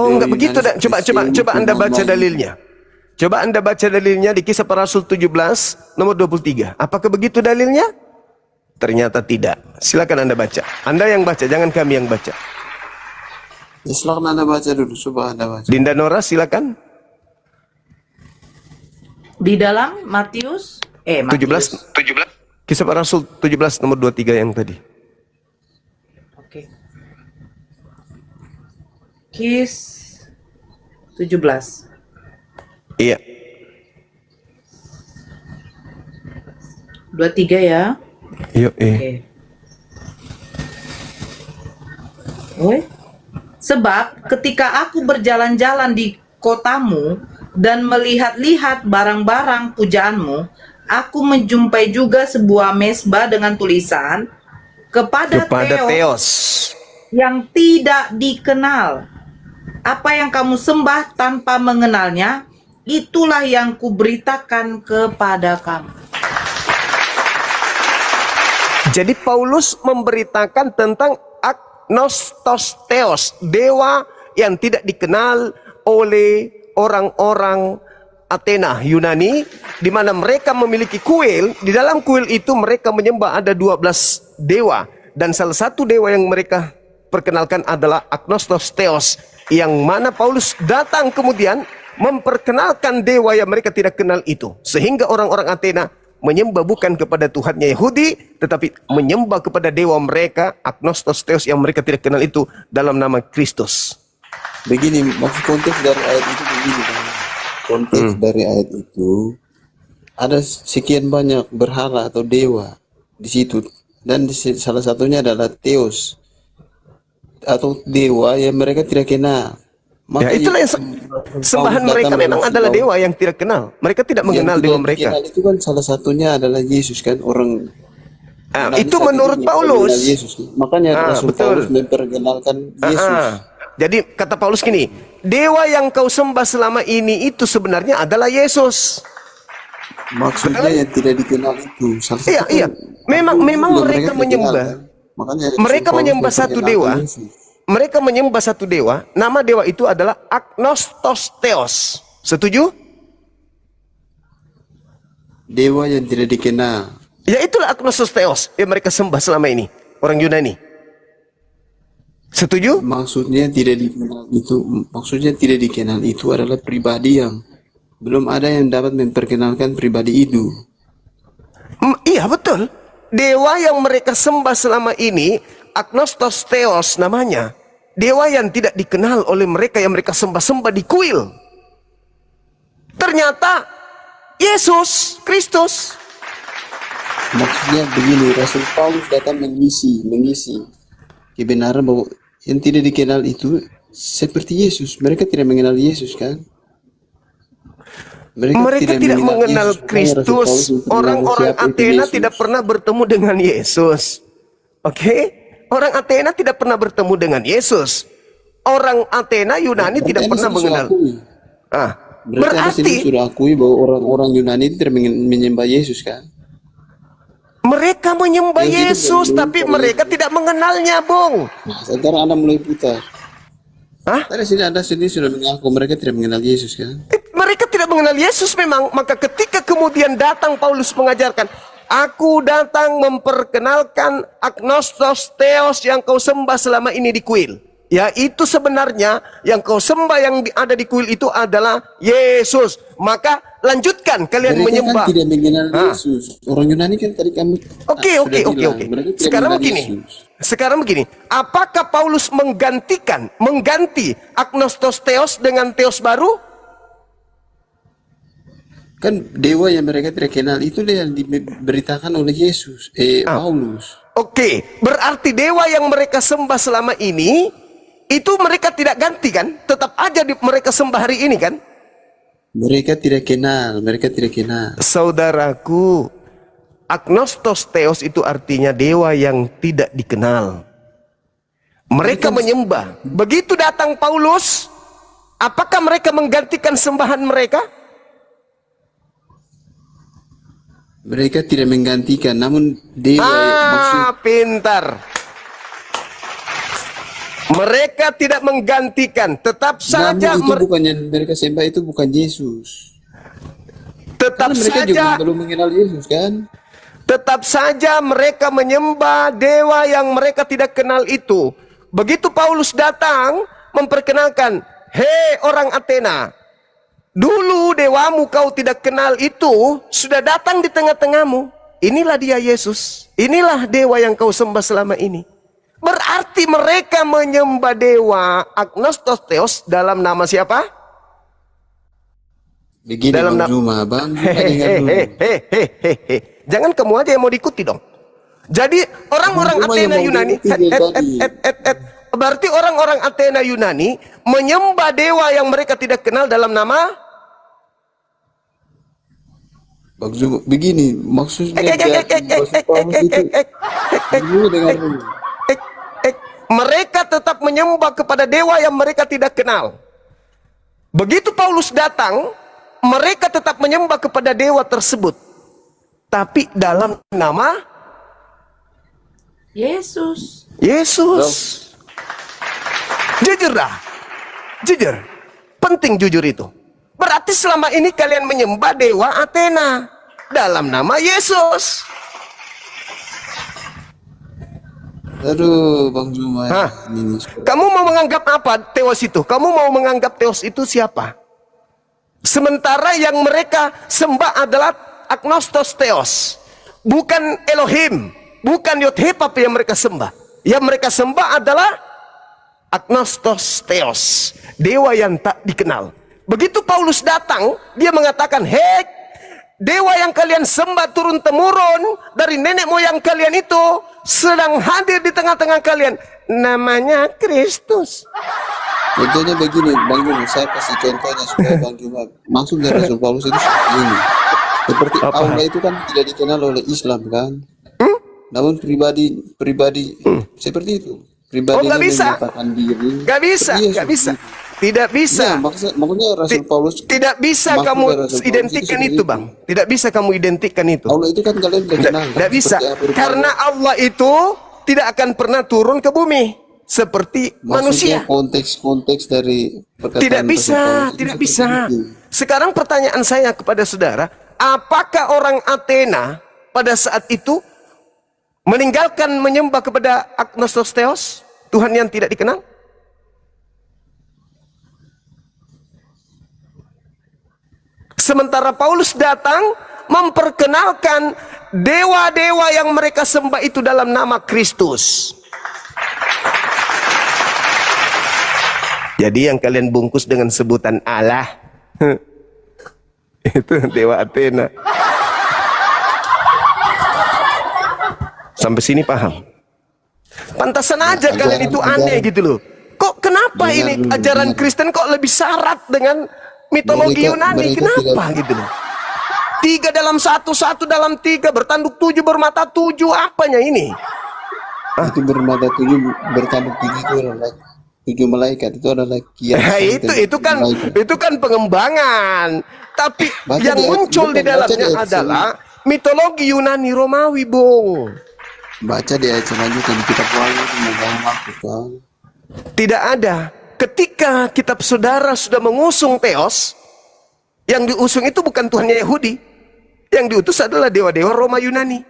Oh, enggak dari begitu. Yunani Coba Anda baca dalilnya. Coba Anda baca dalilnya di Kisah Para Rasul 17 nomor 23. Apakah begitu dalilnya? Ternyata tidak. Silakan Anda baca. Anda yang baca, jangan kami yang baca. Ya, silakan Anda baca dulu, coba Anda baca. Dinda Nora, silakan. Di dalam Matius 17. Kisah Para Rasul 17 nomor 23 yang tadi. Oke. Kis 17. Iya. 23 ya. Yuk, Oke. Woi. Sebab ketika aku berjalan-jalan di kotamu dan melihat-lihat barang-barang pujaanmu, aku menjumpai juga sebuah mesbah dengan tulisan kepada Theos yang tidak dikenal. Apa yang kamu sembah tanpa mengenalnya, itulah yang kuberitakan kepada kamu. Jadi Paulus memberitakan tentang agnostos theos, dewa yang tidak dikenal oleh orang-orang Athena, Yunani, di mana mereka memiliki kuil. Di dalam kuil itu mereka menyembah ada 12 dewa, dan salah satu dewa yang mereka perkenalkan adalah agnostos theos, yang mana Paulus datang kemudian memperkenalkan dewa yang mereka tidak kenal itu, sehingga orang-orang Athena menyembah bukan kepada Tuhannya Yahudi, tetapi menyembah kepada dewa mereka, agnostos theos, yang mereka tidak kenal itu dalam nama Kristus. Begini, maksud konteks dari ayat itu begini kan. Konteks dari ayat itu ada sekian banyak berhala atau dewa di situ, dan salah satunya adalah Theos atau dewa yang mereka tidak kenal. Ya, itulah yang sembahan mereka memang adalah dewa yang tidak kenal. Mereka tidak mengenal dewa mereka. Itu kan salah satunya adalah Yesus kan, orang. Itu menurut Paulus. Yesus. Makanya Rasul Paulus memperkenalkan Yesus. Jadi kata Paulus gini, dewa yang kau sembah selama ini itu sebenarnya adalah Yesus. Maksudnya yang tidak dikenal itu. Iya. Memang mereka menyembah. Makanya mereka menyembah satu dewa. Mereka menyembah satu dewa. Nama dewa itu adalah agnostos theos. Setuju? Dewa yang tidak dikenal. Ya, itulah agnostos theos yang mereka sembah selama ini, orang Yunani. Setuju? Maksudnya tidak dikenal itu adalah pribadi yang belum ada yang dapat memperkenalkan pribadi itu. Iya, betul. Dewa yang mereka sembah selama ini agnostos theos namanya. Dewa yang tidak dikenal oleh mereka yang mereka sembah-sembah di kuil. Ternyata Yesus Kristus. Maksudnya begini, Rasul Paulus datang mengisi kebenaran bahwa yang tidak dikenal itu seperti Yesus. Mereka tidak mengenal Yesus kan? Mereka tidak mengenal Kristus. Orang-orang Athena tidak pernah bertemu dengan Yesus. Oke? Orang Athena tidak pernah bertemu dengan Yesus. Orang Athena Yunani tidak pernah mengenal. Berarti sudah akui bahwa orang-orang Yunani tidak menyembah Yesus kan? Mereka menyembah Yesus, tapi mereka tidak mengenalnya, Bung. Nah, sekarang Anda mulai putar. Tadi sini Anda sendiri sudah mengaku mereka tidak mengenal Yesus kan? Mereka tidak mengenal Yesus memang. Maka ketika kemudian datang Paulus mengajarkan, aku datang memperkenalkan agnostos theos yang kau sembah selama ini di kuil. Ya, itu sebenarnya yang kau sembah yang ada di kuil itu adalah Yesus. Maka lanjutkan kalian mereka menyembah. Kan tidak mengenal Yesus. Orang Yunani kan tadi kamu. Oke. Sekarang begini. Apakah Paulus mengganti agnostos theos dengan theos baru? Kan dewa yang mereka tidak kenal itu yang diberitakan oleh Yesus, Paulus. Oke, berarti dewa yang mereka sembah selama ini itu mereka tidak ganti kan? Tetap aja mereka sembah hari ini kan? Mereka tidak kenal. Saudaraku, agnostos theos itu artinya dewa yang tidak dikenal. Mereka menyembah. Begitu datang Paulus, apakah mereka menggantikan sembahan mereka? Mereka tidak menggantikan, namun dewa pintar. Mereka tidak menggantikan, tetap saja Namun itu bukan yang mereka sembah, itu bukan Yesus. tetap Karena mereka saja juga belum mengenal Yesus kan? tetap saja mereka menyembah dewa yang mereka tidak kenal itu. Begitu Paulus datang memperkenalkan, hei orang Athena, dulu dewamu kau tidak kenal itu sudah datang di tengah-tengahmu. Inilah dia Yesus. Inilah dewa yang kau sembah selama ini. Berarti mereka menyembah dewa agnostosteos dalam nama siapa? Begini Dalam Bang Juma, Bang Juma dengar dulu. Hehehe. Jangan kamu aja yang mau diikuti dong. Jadi orang-orang Bang Juma Athena yang mau Yunani, diikuti dia tadi. berarti orang-orang Athena Yunani menyembah dewa yang mereka tidak kenal dalam nama Bang Juma, begini maksudnya dari Rasul Paulus itu. Dulu dengar dulu. mereka tetap menyembah kepada dewa yang mereka tidak kenal. Begitu Paulus datang, mereka tetap menyembah kepada dewa tersebut, tapi dalam nama Yesus. Yesus. Jujur dah. Jujur. Penting jujur itu. Berarti selama ini kalian menyembah dewa Athena dalam nama Yesus. Aduh, Bang Juma. Hah? Ini Kamu mau menganggap apa Theos itu? Kamu mau menganggap Theos itu siapa? Sementara yang mereka sembah adalah agnostos Theos. Bukan Elohim. Bukan Yod-Heh-Vav yang mereka sembah. Yang mereka sembah adalah agnostos Theos. Dewa yang tak dikenal. Begitu Paulus datang, dia mengatakan, hei, dewa yang kalian sembah turun-temurun dari nenek moyang kalian itu sedang hadir di tengah-tengah kalian. Namanya Kristus. contohnya begini, Bang Juma, saya kasih contohnya supaya Bang Juma maksud dari Rasul Paulus itu seperti ini. Seperti Allah itu kan tidak dikenal oleh Islam kan? Namun pribadi seperti itu. Pribadinya nggak bisa. menyatakan diri. Gak bisa, seperti gak Yesus bisa. gitu. Tidak bisa. Iya, maksudnya Rasul Paulus Tidak bisa maksud kamu dari Rasul Paulus identikan seperti itu, Bang. Tidak bisa kamu identikan itu. Allah itu kan kalian tidak kenal. kan? Tidak bisa. Seperti apa rupanya. Karena Allah itu tidak akan pernah turun ke bumi seperti manusia. Maksudnya konteks dari perkataan Tidak Rasul bisa, Paulus itu tidak seperti bisa. itu. Sekarang pertanyaan saya kepada saudara, apakah orang Athena pada saat itu meninggalkan menyembah kepada agnostos Theos, Tuhan yang tidak dikenal? Sementara Paulus datang memperkenalkan dewa-dewa yang mereka sembah itu dalam nama Kristus. Jadi yang kalian bungkus dengan sebutan Allah itu dewa Athena. Sampai sini paham? Pantasan aja kalian itu aneh gitu loh. Kok kenapa ini ajaran Kristen kok lebih syarat dengan mitologi Yunani? Kenapa gitu loh? 3 dalam 1, 1 dalam 3, bertanduk 7, bermata 7, apanya ini? Itu bermata 7, bertanduk 7 itu adalah 7 malaikat, itu adalah kiasan. itu kan pengembangan. Tapi Baca yang di ayat- muncul di bukan, baca dalamnya di ayat adalah mitologi Yunani Romawi, Bung. Baca di ayat selanjutnya di kitab Wahyu itu memang waktu kan. Tidak ada. Ketika kitab saudara sudah mengusung Theos, yang diusung itu bukan Tuhannya Yahudi. Yang diutus adalah dewa-dewa Roma Yunani.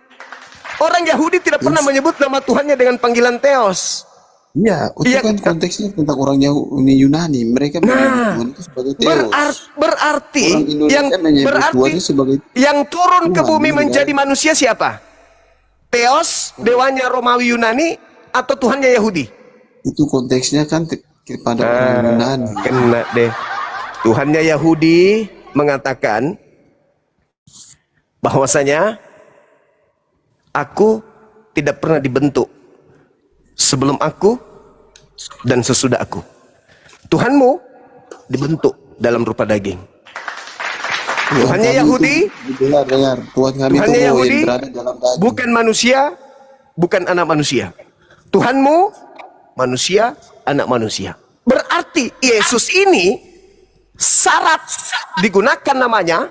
Orang Yahudi tidak pernah menyebut nama Tuhannya dengan panggilan Theos. Iya, itu Iya, kan konteksnya tentang orang Yunani. Mereka menyebut Tuhan itu sebagai Theos. Berarti Orang Indonesia yang menyebut berarti Tuhannya sebagai yang turun ke Tuhan, bumi gitu kan. menjadi manusia siapa? Theos, dewanya Romawi Yunani, atau Tuhannya Yahudi? itu konteksnya kan kepada orang Yunani. Kena deh. Tuhannya Yahudi mengatakan bahwasanya aku tidak pernah dibentuk sebelum aku dan sesudah aku. Tuhanmu dibentuk dalam rupa daging. Tuhannya Yahudi, Dengar. Tuhan kami itu Tuhannya yang Yahudi berada dalam daging. bukan manusia, bukan anak manusia. Tuhanmu manusia, anak manusia. Berarti Yesus ini syarat digunakan namanya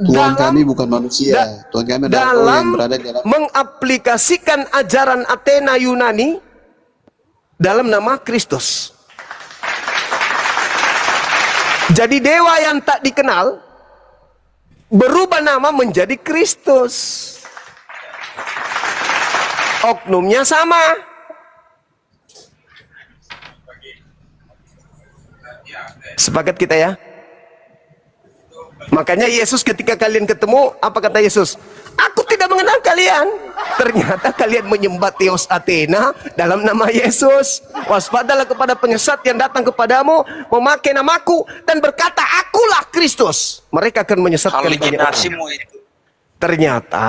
Tuhan kami bukan manusia. Tuhan kami adalah Allah yang dalam berada dalam mengaplikasikan ajaran Athena Yunani dalam nama Kristus. Jadi dewa yang tak dikenal berubah nama menjadi Kristus. Oknumnya sama. Sepakat kita ya? Makanya Yesus ketika kalian ketemu, apa kata Yesus? Aku tidak mengenal kalian. Ternyata kalian menyembah Theos Athena dalam nama Yesus. Waspadalah kepada penyesat yang datang kepadamu memakai namaku dan berkata, akulah Kristus. Mereka akan menyesatkan banyak orang. Ternyata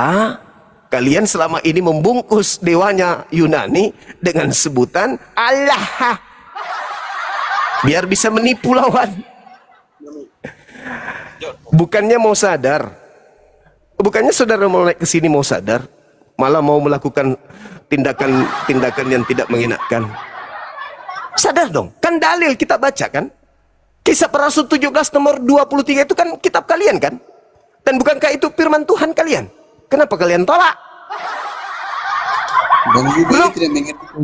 kalian selama ini membungkus dewanya Yunani dengan sebutan Allah, biar bisa menipu lawan. Bukannya mau sadar, bukannya saudara mau naik ke sini mau sadar, malah mau melakukan tindakan yang tidak mengenakan. Sadar dong, kan dalil kita baca kan? Kisah Para Rasul 17 nomor 23 itu kan kitab kalian kan? Dan bukankah itu firman Tuhan kalian? Kenapa kalian tolak?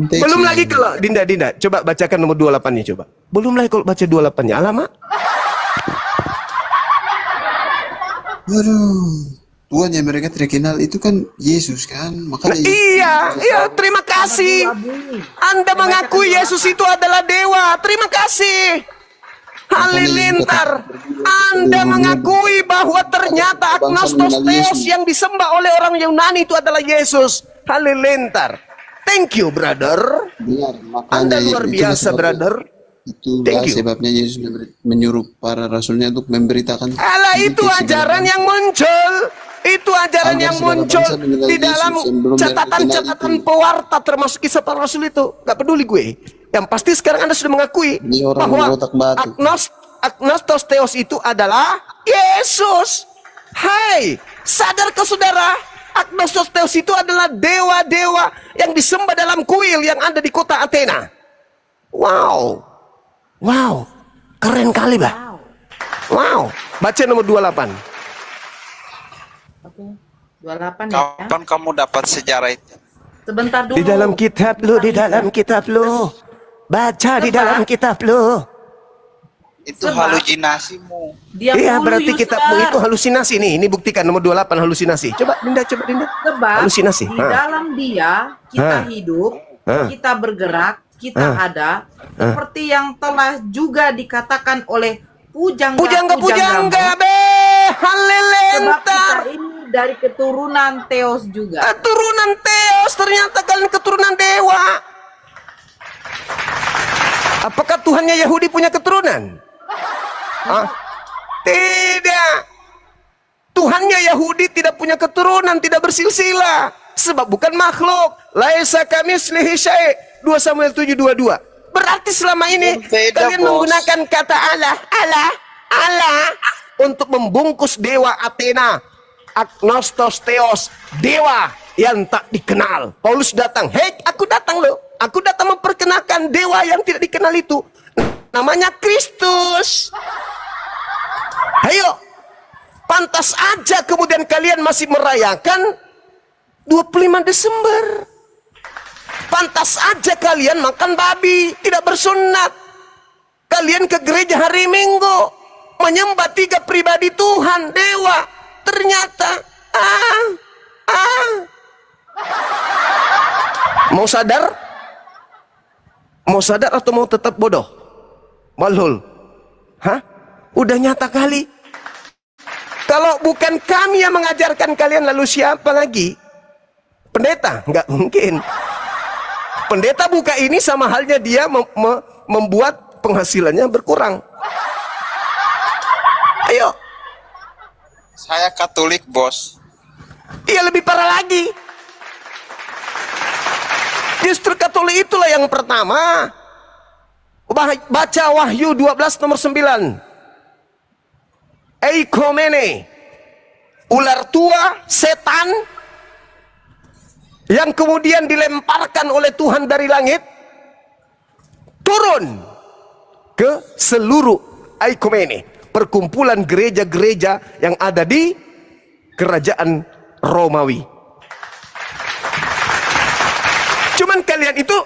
Belum lagi kalau Dinda, coba bacakan nomor 28-nya coba. Belum lagi kalau baca 28-nya, alamak. Waduh, Tuhan yang mereka terkenal itu kan Yesus kan, makanya iya, terima kasih. Anda mengakui Yesus itu adalah dewa. Terima kasih. Halilintar. Anda mengakui bahwa ternyata Agnostos Theos yang disembah oleh orang Yunani itu adalah Yesus. Halilintar. Thank you, brother. Anda luar biasa, brother. Itulah sebabnya Yesus menyuruh para rasulnya untuk memberitakan. Alah, itu ajaran yang muncul. Itu ajaran yang muncul di dalam catatan-catatan pewarta termasuk Kisah Para Rasul itu. Gak peduli gue. Yang pasti sekarang Anda sudah mengakui bahwa Agnostos Theos itu adalah Yesus. Hai, sadarkah saudara? Agnostos Theos itu adalah dewa-dewa yang disembah dalam kuil yang ada di kota Athena. Wow, keren kali, Bah. Wow, baca nomor 28. Oke, 28 ya. Kapan kamu dapat sejarah itu? Sebentar dulu. Di dalam kitab lu. Baca di dalam kitab lu. Itu halusinasimu. Iya, berarti kitabmu itu halusinasi nih. Ini buktikan nomor 28 halusinasi. Coba Dinda. Sebab halusinasi. Di dalam dia kita hidup, kita bergerak, kita ada, seperti yang telah juga dikatakan oleh pujangga be. Halilintar. Sebab kita ini dari keturunan Theos juga. Keturunan Theos, ternyata kalian keturunan dewa. Apakah Tuhannya Yahudi punya keturunan? Tidak. Tuhannya Yahudi tidak punya keturunan, tidak bersilsilah. Sebab bukan makhluk. Laisa kamitslihi syai'. 2 Samuel 7:22. Berarti selama ini kalian menggunakan kata Allah untuk membungkus dewa Athena, Agnostos Theos, dewa yang tak dikenal. Paulus datang, hei, aku datang loh. Aku datang memperkenalkan dewa yang tidak dikenal itu. Namanya Kristus. Ayo, pantas aja kemudian kalian masih merayakan 25 Desember. Pantas aja kalian makan babi, tidak bersunat. Kalian ke gereja hari Minggu, menyembah 3 pribadi Tuhan, dewa. Ternyata, Mau sadar? Mau sadar atau mau tetap bodoh? Malhul. Udah nyata kali. Kalau bukan kami yang mengajarkan kalian, lalu siapa lagi? Pendeta? Nggak mungkin. Pendeta buka ini sama halnya dia membuat penghasilannya berkurang. Ayo. Saya Katolik, bos. Iya, lebih parah lagi. Justru Katolik itulah yang pertama. Baca Wahyu 12 nomor 9. Eikomene, ular tua, setan, yang kemudian dilemparkan oleh Tuhan dari langit, turun ke seluruh Eikomene, perkumpulan gereja-gereja yang ada di kerajaan Romawi. Cuman kalian itu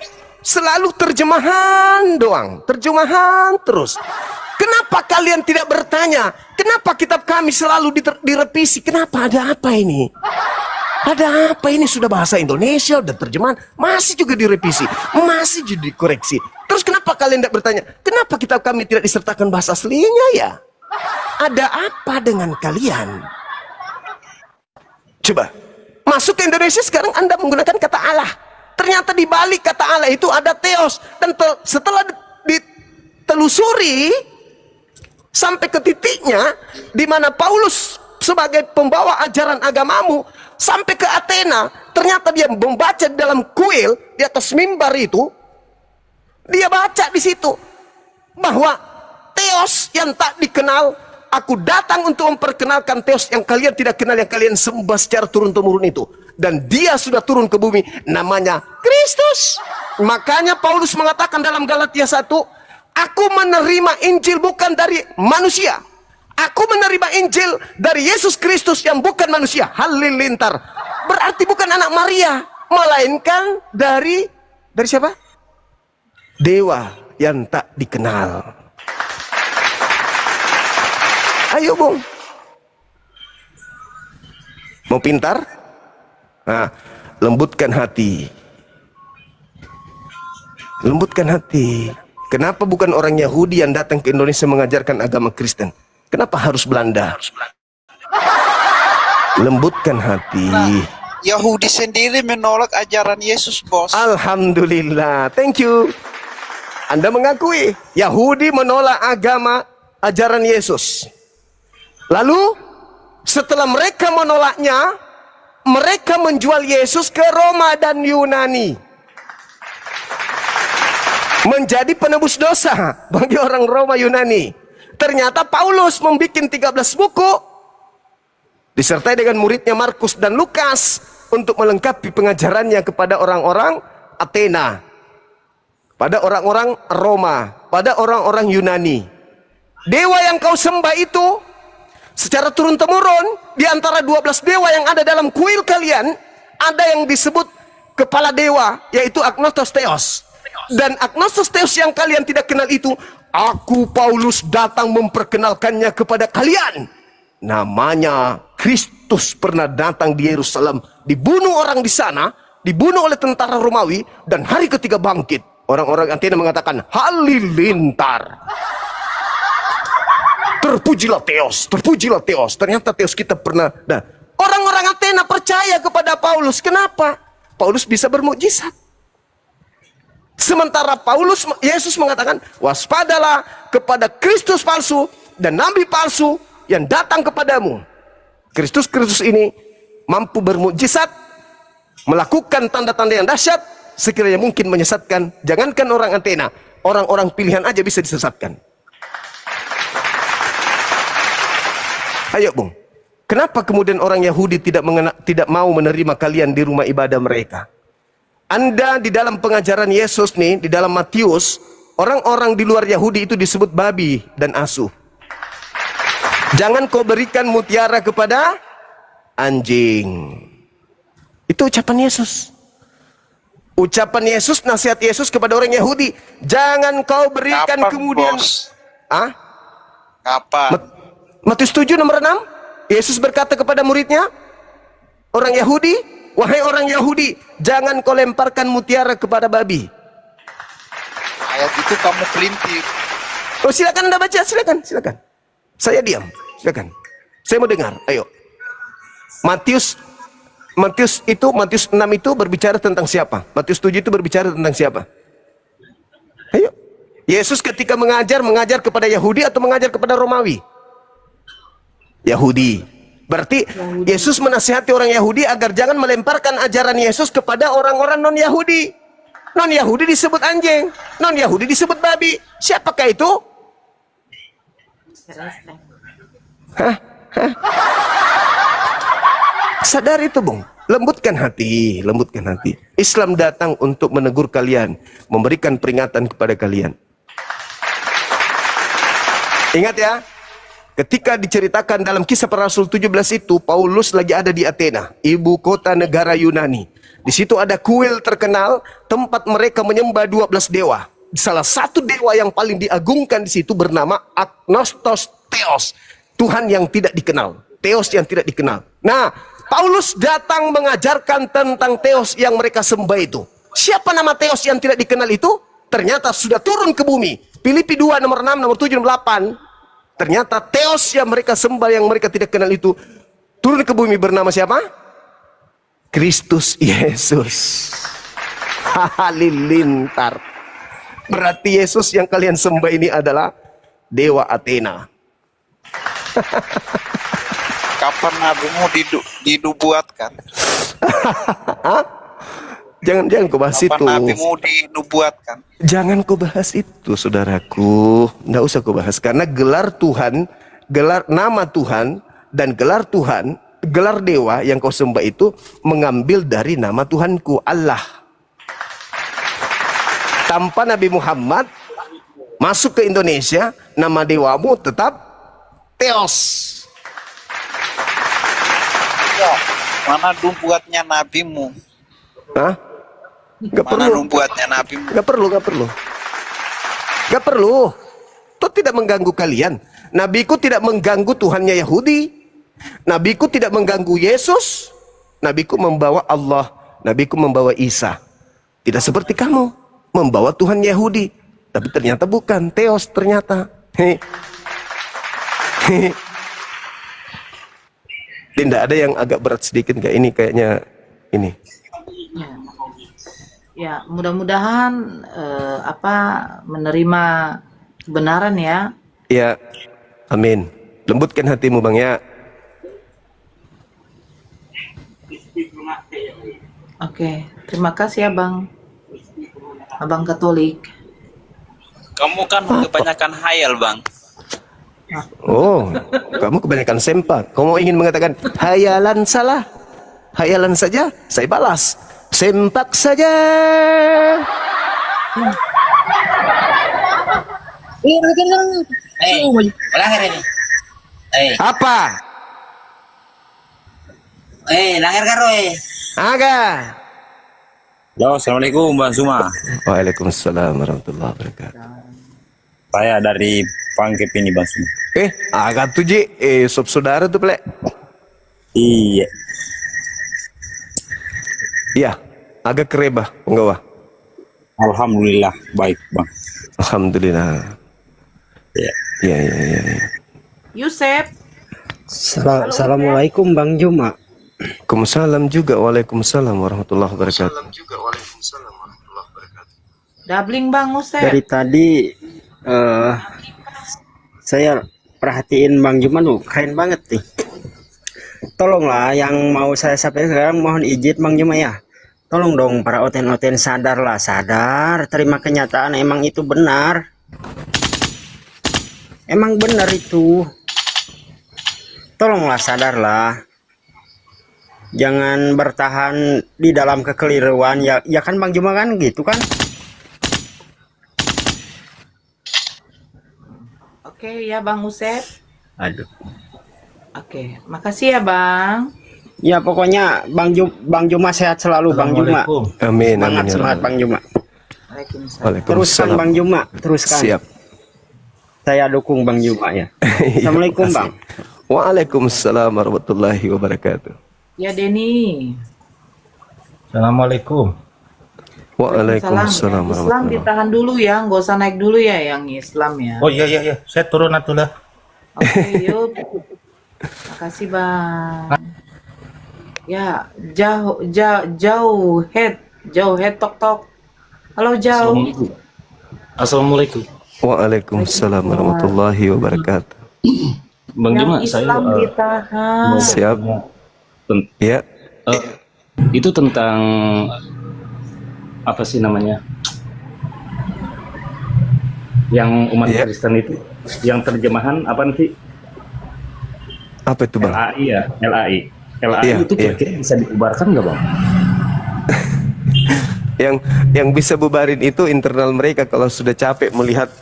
selalu terjemahan doang, terjemahan terus. Kenapa kalian tidak bertanya, kenapa kitab kami selalu direvisi? Kenapa? Ada apa ini? Ada apa ini? Sudah bahasa Indonesia, udah terjemahan, masih juga direvisi, masih juga dikoreksi. Terus kenapa kalian tidak bertanya, kenapa kitab kami tidak disertakan bahasa aslinya ya? Ada apa dengan kalian? Coba, masuk ke Indonesia sekarang Anda menggunakan kata Allah. Ternyata di balik kata Allah itu ada theos. Dan setelah ditelusuri, sampai ke titiknya, di mana Paulus sebagai pembawa ajaran agamamu, sampai ke Athena, ternyata dia membaca di dalam kuil, di atas mimbar itu, dia baca di situ, bahwa theos yang tak dikenal, aku datang untuk memperkenalkan theos yang kalian tidak kenal, yang kalian sembah secara turun-temurun itu. Dan dia sudah turun ke bumi, namanya Kristus. Makanya Paulus mengatakan dalam Galatia 1, aku menerima Injil bukan dari manusia. Aku menerima Injil dari Yesus Kristus yang bukan manusia. Halilintar. Berarti bukan anak Maria, melainkan dari siapa? Dewa yang tak dikenal. Ayo Bung. Mau pintar? Nah, lembutkan hati. Lembutkan hati. Kenapa bukan orang Yahudi yang datang ke Indonesia mengajarkan agama Kristen? Kenapa harus Belanda? Lembutkan hati. Nah, Yahudi sendiri menolak ajaran Yesus, bos. Alhamdulillah, thank you. Anda mengakui Yahudi menolak agama ajaran Yesus. Lalu setelah mereka menolaknya, mereka menjual Yesus ke Roma dan Yunani. Menjadi penebus dosa bagi orang Roma Yunani. Ternyata Paulus membuat 13 buku disertai dengan muridnya Markus dan Lukas untuk melengkapi pengajarannya kepada orang-orang Athena, pada orang-orang Roma, pada orang-orang Yunani. Dewa yang kau sembah itu secara turun-temurun, di antara 12 dewa yang ada dalam kuil kalian, ada yang disebut kepala dewa, yaitu Agnostos Theos. Dan Agnostos Theos yang kalian tidak kenal itu, aku Paulus datang memperkenalkannya kepada kalian. Namanya Kristus pernah datang di Yerusalem, dibunuh orang di sana, dibunuh oleh tentara Romawi, dan hari ketiga bangkit. Orang-orang Athena mengatakan halilintar. Terpujilah Theos, terpujilah Theos. Ternyata Theos kita pernah. Nah, orang-orang Athena percaya kepada Paulus. Kenapa? Paulus bisa bermukjizat. Sementara Yesus mengatakan, waspadalah kepada Kristus palsu dan nabi palsu yang datang kepadamu. Kristus ini mampu bermukjizat, melakukan tanda-tanda yang dahsyat, sekiranya mungkin menyesatkan. Jangankan orang Athena, orang-orang pilihan aja bisa disesatkan. Ayo Bung, kenapa kemudian orang Yahudi tidak mau menerima kalian di rumah ibadah mereka? Anda di dalam pengajaran Yesus nih, di dalam Matius, orang-orang di luar Yahudi itu disebut babi dan asuh. Jangan kau berikan mutiara kepada anjing. Itu ucapan Yesus. Ucapan Yesus, nasihat Yesus kepada orang Yahudi. Jangan kau berikan Kapan, kemudian. bos? Ah? Kapan? Matius 7 nomor 6. Yesus berkata kepada muridnya, orang Yahudi, wahai orang Yahudi, jangan kau lemparkan mutiara kepada babi. Ayat itu kamu pelintir. Oh, silakan Anda baca, silakan. Saya diam, silakan. Saya mau dengar. Ayo. Matius 6 itu berbicara tentang siapa? Matius 7 itu berbicara tentang siapa? Ayo. Yesus ketika mengajar kepada Yahudi atau mengajar kepada Romawi? Yahudi. Berarti Yesus menasihati orang Yahudi agar jangan melemparkan ajaran Yesus kepada orang-orang non-Yahudi. Non-Yahudi disebut anjing, non-Yahudi disebut babi. Siapakah itu? Hah? Sadar itu, Bung. Lembutkan hati, lembutkan hati. Islam datang untuk menegur kalian, memberikan peringatan kepada kalian. Ingat ya, ketika diceritakan dalam Kisah Para Rasul 17 itu, Paulus lagi ada di Athena, ibu kota negara Yunani. Di situ ada kuil terkenal, tempat mereka menyembah 12 dewa. Salah satu dewa yang paling diagungkan di situ bernama Agnostos Theos, Tuhan yang tidak dikenal, Theos yang tidak dikenal. Nah, Paulus datang mengajarkan tentang Theos yang mereka sembah itu. Siapa nama Theos yang tidak dikenal itu? Ternyata sudah turun ke bumi. Filipi 2 nomor 6, nomor 7, nomor 8. Ternyata Theos yang mereka sembah, yang mereka tidak kenal itu turun ke bumi bernama siapa? Kristus Yesus. Halilintar. Berarti Yesus yang kalian sembah ini adalah dewa Athena. Kapan nabimu dinubuatkan? Jangan kau bahas Kapan itu. nabimu dinubuatkan? Jangan kau bahas itu, saudaraku. Nggak usah kau bahas. Karena gelar Tuhan, gelar nama Tuhan, dan gelar Tuhan, gelar dewa yang kau sembah itu mengambil dari nama Tuhanku, Allah. Tanpa Nabi Muhammad masuk ke Indonesia, nama dewamu tetap Theos. Ya, mana nubuatnya nabimu? Hah? Gak Mana perlu. nubuatnya nabimu? Gak perlu. Itu tidak mengganggu kalian. Nabiku tidak mengganggu Tuhannya Yahudi. Nabiku tidak mengganggu Yesus. Nabiku membawa Allah. Nabiku membawa Isa. Tidak seperti kamu, membawa Tuhan Yahudi. Tapi ternyata bukan, Theos ternyata. Tidak ada yang agak berat sedikit gak? Ini kayaknya ini. Ya, mudah-mudahan menerima kebenaran ya. Ya, amin. Lembutkan hatimu Bang ya. Oke, terima kasih ya Bang. Abang Katolik. Kamu kan kebanyakan hayal, Bang. Oh, kamu kebanyakan sempak. Kamu ingin mengatakan hayalan salah? Hayalan saja, saya balas. Sempak saja. Lahir ini. Apa? Lahir karo Aga. Halo, assalamualaikum Bang Suma. Waalaikumsalam warahmatullahi wabarakatuh. Saya dari Pangkep ini Bang Suma. Agak tuh Ji, sob saudara tuh plek. Iya. Iya, agak kerebah, enggak wah. Alhamdulillah baik Bang. Alhamdulillah. Iya. Iya. Yusef. Assalamualaikum Bang Juma. Waalaikumsalam juga. Waalaikumsalam warahmatullahi wabarakatuh. Dabling Bang Yusef. Dari tadi saya perhatiin Bang Juma tuh keren banget nih. Tolonglah yang mau saya sampaikan sekarang, mohon izin Bang Juma ya. Tolong dong para oten-oten sadarlah, sadar, terima kenyataan emang itu benar. Emang benar itu. Tolonglah sadarlah. Jangan bertahan di dalam kekeliruan ya kan Bang Juma kan gitu kan. Oke ya Bang Yusef. Aduh. Oke, makasih ya Bang. Ya pokoknya Bang Juma sehat selalu Bang Juma. Amin. Semangat Bang Juma. Waalaikumsalam. Teruskan Bang Juma, teruskan. Siap. Saya dukung Bang Juma ya. Assalamualaikum Bang. Waalaikumsalam warahmatullahi wabarakatuh. Ya Denny. Assalamualaikum. Waalaikumsalam Islam warahmatullahi. ditahan dulu ya, nggak usah naik dulu ya yang Islam ya. Oh iya, saya turun atulah. Oke, yuk. Makasih Bang. Ya, jauh head tok. Halo jauh. Assalamualaikum. Waalaikumsalam warahmatullahi wabarakatuh. Bang Juma, Yang saya Islam ditahan. Siap. Ya. Itu tentang apa sih namanya? Yang umat Kristen itu, yang terjemahan apa sih? Apa itu Bang? LAI ya, LAI Iya, itu kira-kira bisa diubarkan nggak Bang? yang bisa bubarin itu internal mereka kalau sudah capek melihat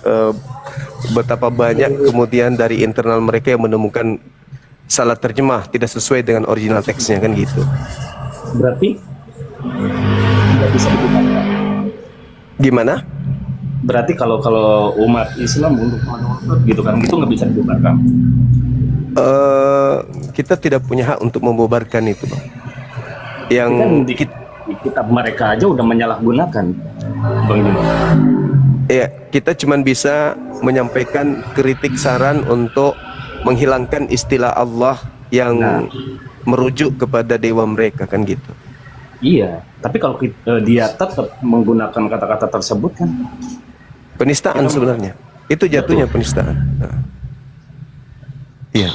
betapa banyak kemudian dari internal mereka yang menemukan salah terjemah tidak sesuai dengan original teksnya kan gitu. Berarti nggak bisa dibubarkan. Gimana? Berarti kalau umat Islam untuk gitu kan, itu nggak bisa dibubarkan. Kita tidak punya hak untuk membubarkan itu, Bang. Yang kan di kitab mereka aja udah menyalahgunakan, Bang Juma. Ya, kita cuman bisa menyampaikan kritik saran untuk menghilangkan istilah Allah yang merujuk kepada dewa mereka, kan gitu. Iya, tapi kalau dia tetap menggunakan kata-kata tersebut kan penistaan sebenarnya. Itu jatuhnya penistaan. Nah. Iya.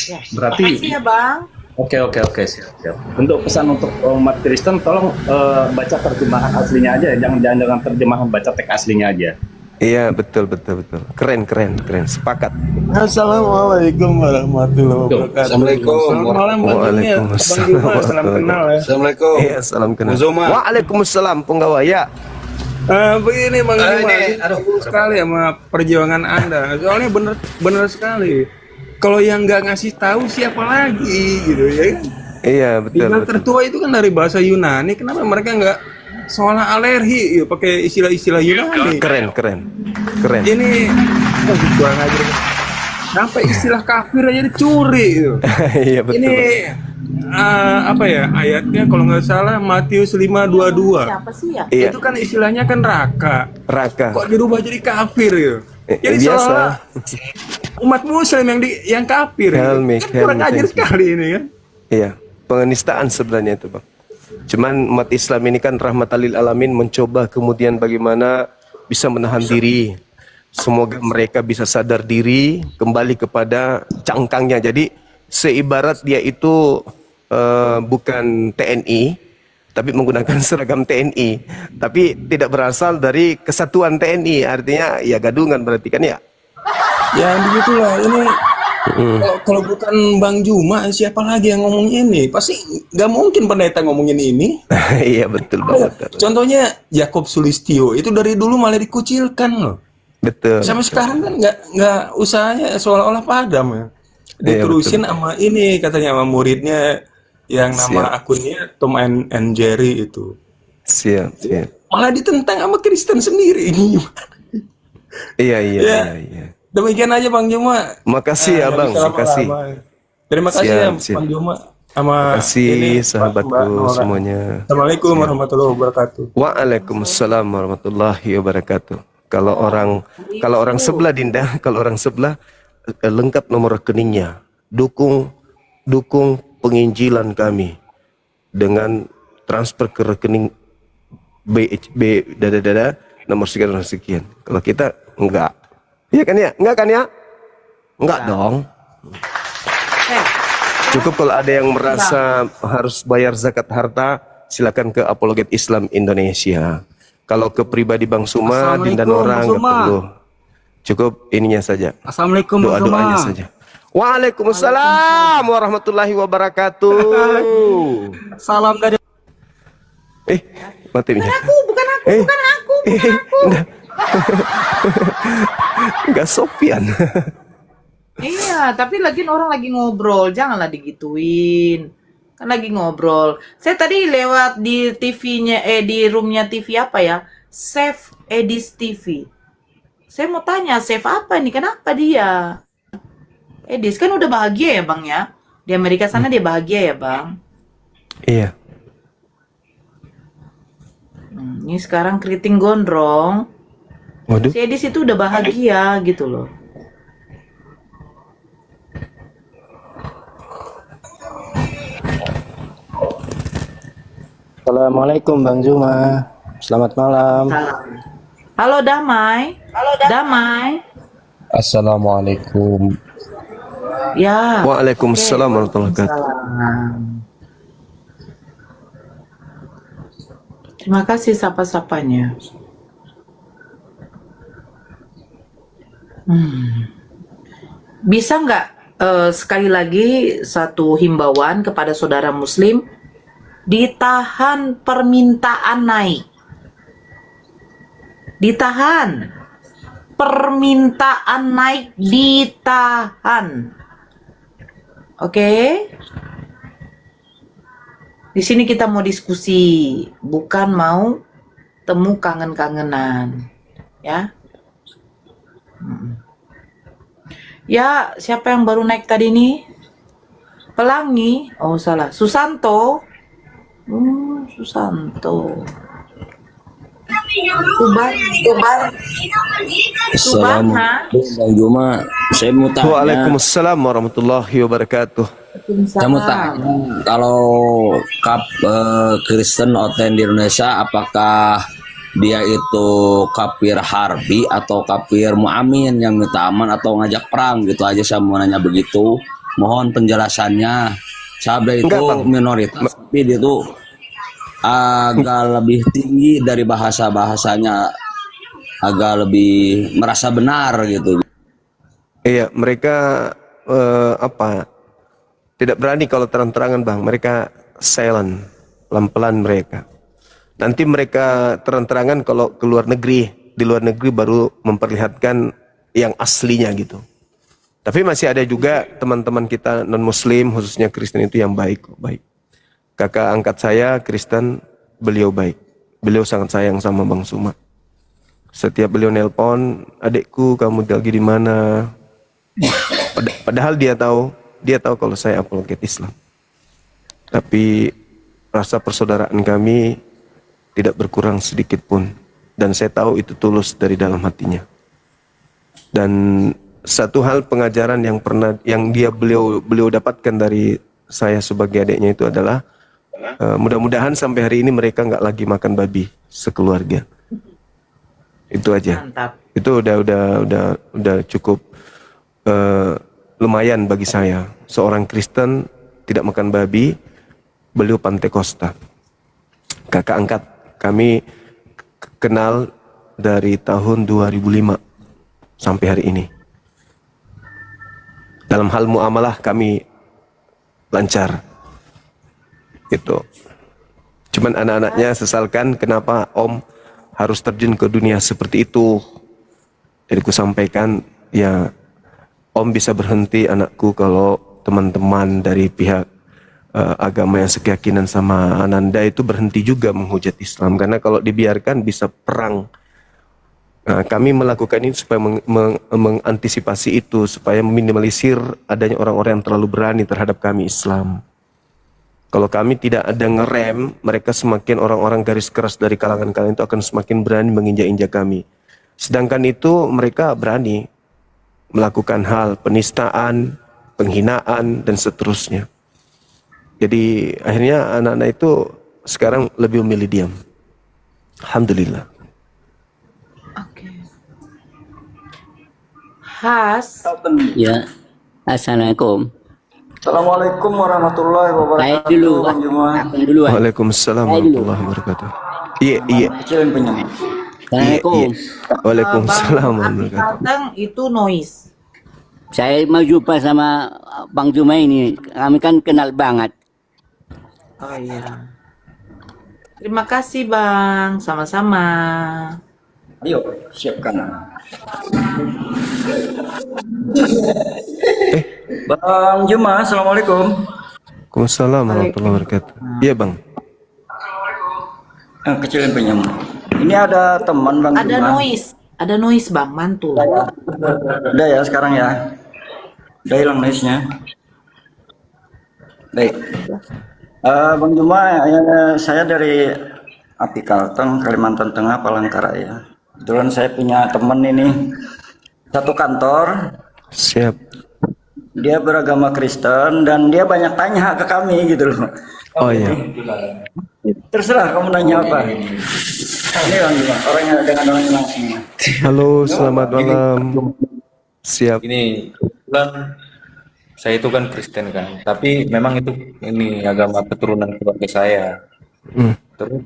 Ya. Berarti makasih ya, Bang. Oke, siap. Untuk pesan untuk umat Kristen, tolong baca terjemahan aslinya aja, jangan terjemahan, baca teks aslinya aja. Iya, betul. Keren. Sepakat. Assalamualaikum warahmatullahi wabarakatuh. Assalamualaikum. Waalaikumsalam. Salam kenal ya. Assalamualaikum. Iya, salam kenal. Zuma. Waalaikumsalam, penggawa ya. Begini Bang Juma, aduh, sekali sama perjuangan Anda. Soalnya bener sekali. Kalau yang nggak ngasih tahu siapa lagi gitu ya kan? Iya, betul. Yang tertua itu kan dari bahasa Yunani. Kenapa mereka nggak seolah alergi ya pakai istilah-istilah Yunani? Keren. Ini kurang aja. Sampai istilah kafir aja dicuri gitu. Iya, betul. Ini apa ya ayatnya kalau nggak salah Matius 5:22. Siapa sih ya? Iya. Itu kan istilahnya kan raka. Raka. Kok dirubah jadi kafir gitu? Jadi Biasa. seolah umat muslim yang kafir. Helmi, Kan kurang ajar sekali ini kan. Iya, penistaan sebenarnya itu, Bang. Cuman umat Islam ini kan rahmatan lil alamin, mencoba kemudian bagaimana bisa menahan diri. Semoga mereka bisa sadar diri, kembali kepada cangkangnya. Jadi seibarat dia itu bukan TNI, tapi menggunakan seragam TNI, tapi tidak berasal dari kesatuan TNI, artinya ya gadungan berarti kan ya. Ya begitulah ini. Kalau bukan Bang Juma, siapa lagi yang ngomong ini? Pasti nggak mungkin pendeta ngomongin ini. Iya, betul banget. Contohnya Yakob Sulistyo itu dari dulu malah dikucilkan loh. Betul. Sampai sekarang kan nggak usahanya seolah-olah padam ya. Diterusin sama ini katanya sama muridnya yang nama akunnya Tom and Jerry itu. Siap. Malah ditentang sama Kristen sendiri ini. Iya. Demikian aja Bang Juma. Makasih ya Bang, makasih. Terima kasih ya Bang Juma. Sama kasih sahabatku semuanya. Assalamualaikum warahmatullahi wabarakatuh. Waalaikumsalam warahmatullahi wabarakatuh. Kalau orang sebelah Dinda, kalau orang sebelah lengkap nomor rekeningnya. Dukung penginjilan kami dengan transfer ke rekening BHB nomor sekian. Kalau kita enggak. Iya kan ya? Enggak kan ya? Enggak dong. Cukup kalau ada yang merasa harus bayar zakat harta, silakan ke Apologet Islam Indonesia. Kalau ke pribadi Bang Suma, Dinda Nora enggak perlu. Cukup ininya saja. Assalamualaikum doa-doanya saja. Waalaikumsalam warahmatullahi wabarakatuh. Salam dari mati minyak. Bukan aku. Enggak Sofian. Iya, tapi orang lagi ngobrol, janganlah digituin. Kan lagi ngobrol. Saya tadi lewat di TV-nya, di roomnya TV apa ya? Save Edis TV. Saya mau tanya, save apa nih? Kenapa dia? Edis kan udah bahagia ya Bang ya? Di Amerika sana dia bahagia ya Bang? Iya. Ini sekarang keriting gondrong. Waduh. Si Edis itu udah bahagia gitu loh. Assalamualaikum Bang Juma. Selamat malam. Halo Damai. Damai. Assalamualaikum. Ya. Waalaikumsalam warahmatullahi wabarakatuh. Terima kasih sapa-sapanya. Bisa nggak sekali lagi satu himbauan kepada saudara Muslim, ditahan permintaan naik, ditahan permintaan naik, ditahan, oke? Di sini kita mau diskusi, bukan mau temu kangen-kangenan, ya. Ya, siapa yang baru naik tadi nih? Pelangi? Oh, salah. Susanto? Susanto. Tuban? Assalamualaikum Bang Juma. Saya mau tanya. Waalaikumsalam warahmatullahi wabarakatuh. Saya mau tanya, kalau Kristen OTN di Indonesia, apakah dia itu kafir harbi atau kafir mu'amin yang minta aman atau ngajak perang gitu aja, saya mau nanya begitu. Mohon penjelasannya. Sahabat itu minoritas, tapi dia itu agak lebih tinggi dari bahasanya, agak lebih merasa benar gitu. Iya, mereka tidak berani kalau terang-terangan, Bang. Mereka silent, pelan-pelan mereka. Nanti mereka terang-terangan kalau ke luar negeri. Di luar negeri baru memperlihatkan yang aslinya gitu. Tapi masih ada juga teman-teman kita non-muslim, khususnya Kristen itu yang baik. Kakak angkat saya Kristen, beliau baik. Beliau sangat sayang sama Bang Suma. Setiap beliau nelpon, adikku kamu lagi di mana? Padahal dia tahu kalau saya apologet Islam. Tapi rasa persaudaraan kami tidak berkurang sedikit pun, dan saya tahu itu tulus dari dalam hatinya. Dan satu hal pengajaran yang beliau dapatkan dari saya sebagai adiknya itu adalah mudah-mudahan sampai hari ini mereka nggak lagi makan babi sekeluarga. Itu aja. Mantap. Itu udah cukup lumayan bagi saya. Seorang Kristen tidak makan babi, beliau Pantekosta. Kakak angkat kami kenal dari tahun 2005 sampai hari ini. Dalam hal muamalah kami lancar. Gitu. Cuman anak-anaknya sesalkan kenapa Om harus terjun ke dunia seperti itu. Jadi ku sampaikan, ya Om bisa berhenti anakku kalau teman-teman dari pihak agama yang sekeyakinan sama Ananda itu berhenti juga menghujat Islam, karena kalau dibiarkan bisa perang. Nah, kami melakukan ini supaya mengantisipasi itu, supaya meminimalisir adanya orang-orang yang terlalu berani terhadap kami Islam. Kalau kami tidak ada ngerem, mereka semakin orang-orang garis keras dari kalangan kalian itu akan semakin berani menginjak-injak kami. Sedangkan itu mereka berani melakukan hal penistaan, penghinaan, dan seterusnya. Jadi akhirnya anak-anak itu sekarang lebih memilih diam. Alhamdulillah. Oke. Has. Ya. Assalamualaikum. Assalamualaikum warahmatullahi wabarakatuh. Saya dulu, Bang Juma. Waalaikumsalam warahmatullahi wabarakatuh. Iya. Kecilin penyem. Assalamualaikum. Waalaikumsalam Bang warahmatullahi wabarakatuh. Kalteng itu noise. Saya mau jumpa sama Bang Juma ini. Kami kan kenal banget. Oh iya. Terima kasih Bang, sama-sama. Ayo, siapkan. Bang Juma, assalamualaikum. Waalaikumsalam warahmatullahi wabarakatuh. Iya Bang. Kecilin penyem. Ini ada teman Bang Juma. Ada noise Bang, mantul. Udah ya sekarang ya. Udah hilang noise-nya. Baik. Bang Juma, saya dari Api Kalteng, Kalimantan Tengah, Palangkaraya. Kebetulan saya punya teman ini satu kantor. Siap. Dia beragama Kristen dan dia banyak tanya ke kami gitu loh. Oh iya. Terserah kamu nanya apa. Ini Bang Juma, orangnya dengan orangnya langsung. Halo, selamat malam. Siap. Ini kebetulan saya itu kan Kristen kan, tapi memang itu ini agama keturunan keluarga saya. Terus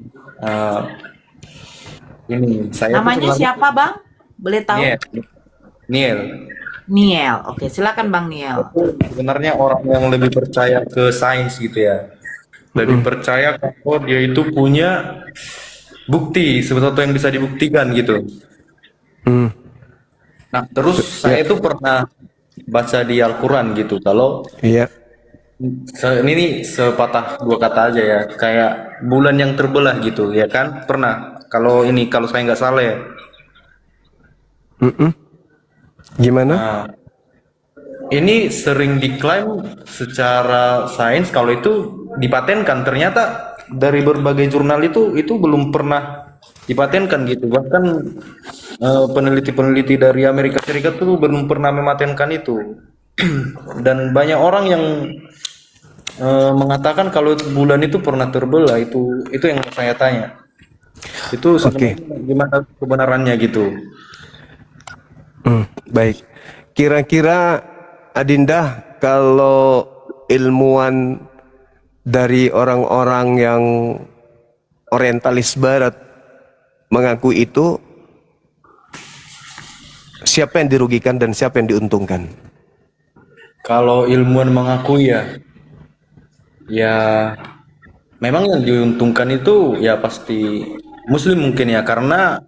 ini saya namanya siapa Bang? Boleh tahu? Niel. Oke, silakan Bang Niel. Sebenarnya orang yang lebih percaya ke sains gitu ya. Lebih percaya kalau dia itu punya bukti, sesuatu yang bisa dibuktikan gitu. Nah, terus saya itu pernah baca di Al-Quran gitu, kalau Ini sepatah dua kata aja ya, kayak bulan yang terbelah gitu ya kan, pernah kalau saya nggak salah ya. Gimana? Nah, ini sering diklaim secara sains kalau itu dipatenkan, ternyata dari berbagai jurnal itu belum pernah dipatenkan gitu. Bahkan peneliti-peneliti dari Amerika Serikat itu belum pernah mematenkan itu. Dan banyak orang yang mengatakan kalau bulan itu pernah terbelah, itu yang saya tanya. Itu sebenarnya gimana kebenarannya gitu. Baik. Kira-kira Adinda, kalau ilmuwan dari orang-orang yang orientalis barat mengaku itu, siapa yang dirugikan dan siapa yang diuntungkan? Kalau ilmuwan mengakui ya memang yang diuntungkan itu ya pasti Muslim mungkin ya, karena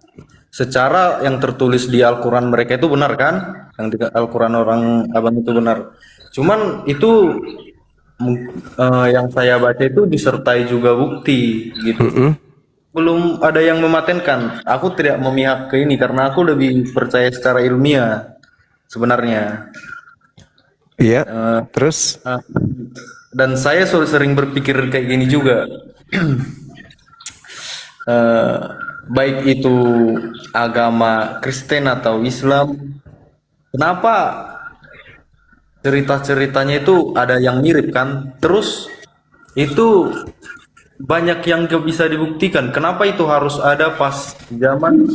secara yang tertulis di Al-Quran mereka itu benar kan, yang di Al-Quran orang abang itu benar. Cuman itu yang saya baca itu disertai juga bukti gitu. Belum ada yang mematenkan. Aku tidak memihak ke ini karena aku lebih percaya secara ilmiah sebenarnya. Iya. Terus? Dan saya sering berpikir kayak gini juga. Baik itu agama Kristen atau Islam, kenapa cerita-ceritanya itu ada yang mirip kan? Terus itu banyak yang gak bisa dibuktikan. Kenapa itu harus ada pas zaman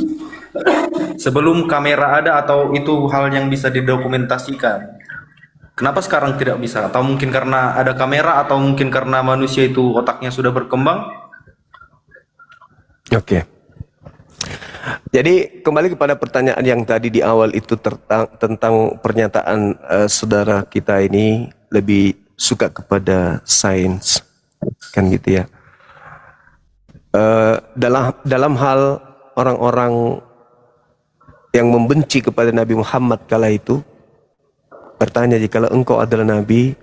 sebelum kamera ada, atau itu hal yang bisa didokumentasikan? Kenapa sekarang tidak bisa? Atau mungkin karena ada kamera, atau mungkin karena manusia itu otaknya sudah berkembang? Oke. Jadi kembali kepada pertanyaan yang tadi di awal itu tentang pernyataan saudara kita ini lebih suka kepada sains, kan gitu ya. Dalam hal orang-orang yang membenci kepada Nabi Muhammad kala itu bertanya, jikalau engkau adalah Nabi,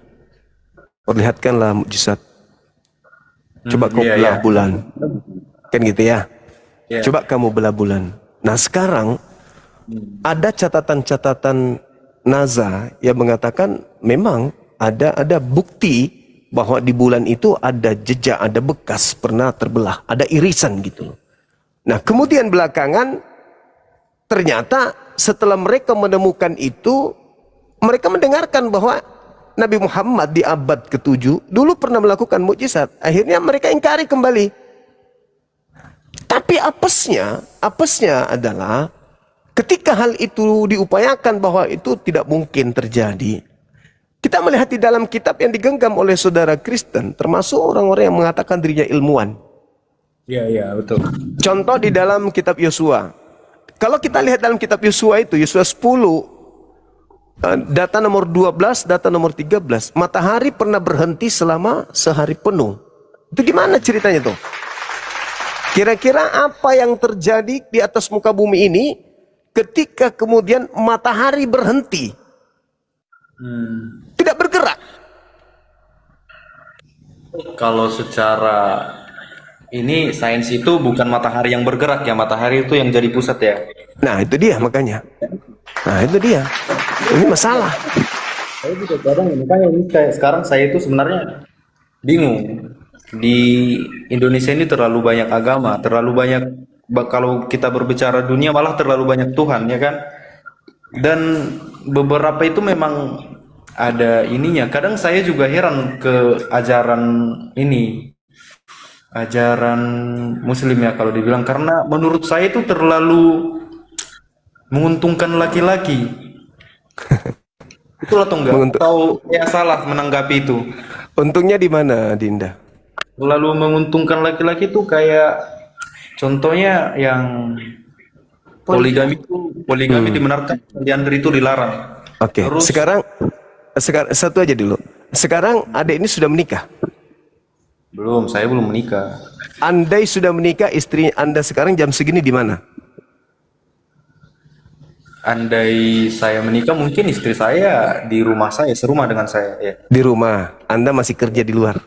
perlihatkanlah mukjizat. Coba kau belah bulan, kan gitu ya. Coba kamu belah bulan. Nah sekarang ada catatan-catatan NASA yang mengatakan memang ada bukti bahwa di bulan itu ada jejak, ada bekas pernah terbelah, ada irisan gitu. Nah kemudian belakangan ternyata setelah mereka menemukan itu, mereka mendengarkan bahwa Nabi Muhammad di abad ke-7 dulu pernah melakukan mukjizat. Akhirnya mereka ingkari kembali. Tapi apesnya adalah ketika hal itu diupayakan bahwa itu tidak mungkin terjadi, kita melihat di dalam kitab yang digenggam oleh saudara Kristen, termasuk orang-orang yang mengatakan dirinya ilmuwan. Iya, betul. Contoh di dalam kitab Yosua. Kalau kita lihat dalam kitab Yosua itu, Yosua 10, data nomor 12, data nomor 13, matahari pernah berhenti selama sehari penuh. Itu gimana ceritanya tuh? Kira-kira apa yang terjadi di atas muka bumi ini ketika kemudian matahari berhenti? Tidak bergerak. Kalau secara ini sains itu bukan matahari yang bergerak ya, matahari itu yang jadi pusat ya. Nah itu dia makanya. Nah itu dia. Ini masalah. Saya juga kadang makanya ini kayak sekarang saya itu sebenarnya bingung. Di Indonesia ini terlalu banyak agama, terlalu banyak, kalau kita berbicara dunia malah terlalu banyak Tuhan ya kan. Dan beberapa itu memang ada ininya. Kadang saya juga heran ke ajaran ini, ajaran Muslim ya kalau dibilang, karena menurut saya itu terlalu menguntungkan laki-laki. Betul atau enggak? Atau ya salah menanggapi itu? Untungnya di mana, Dinda? Terlalu menguntungkan laki-laki itu kayak contohnya yang poligami dibenarkan, poliandri itu dilarang. Oke. Sekarang satu aja dulu. Sekarang adik ini sudah menikah? Belum, saya belum menikah. Andai sudah menikah, istri Anda sekarang jam segini di mana? andai saya menikah mungkin istri saya di rumah saya, serumah dengan saya ya. Di rumah, Anda masih kerja di luar.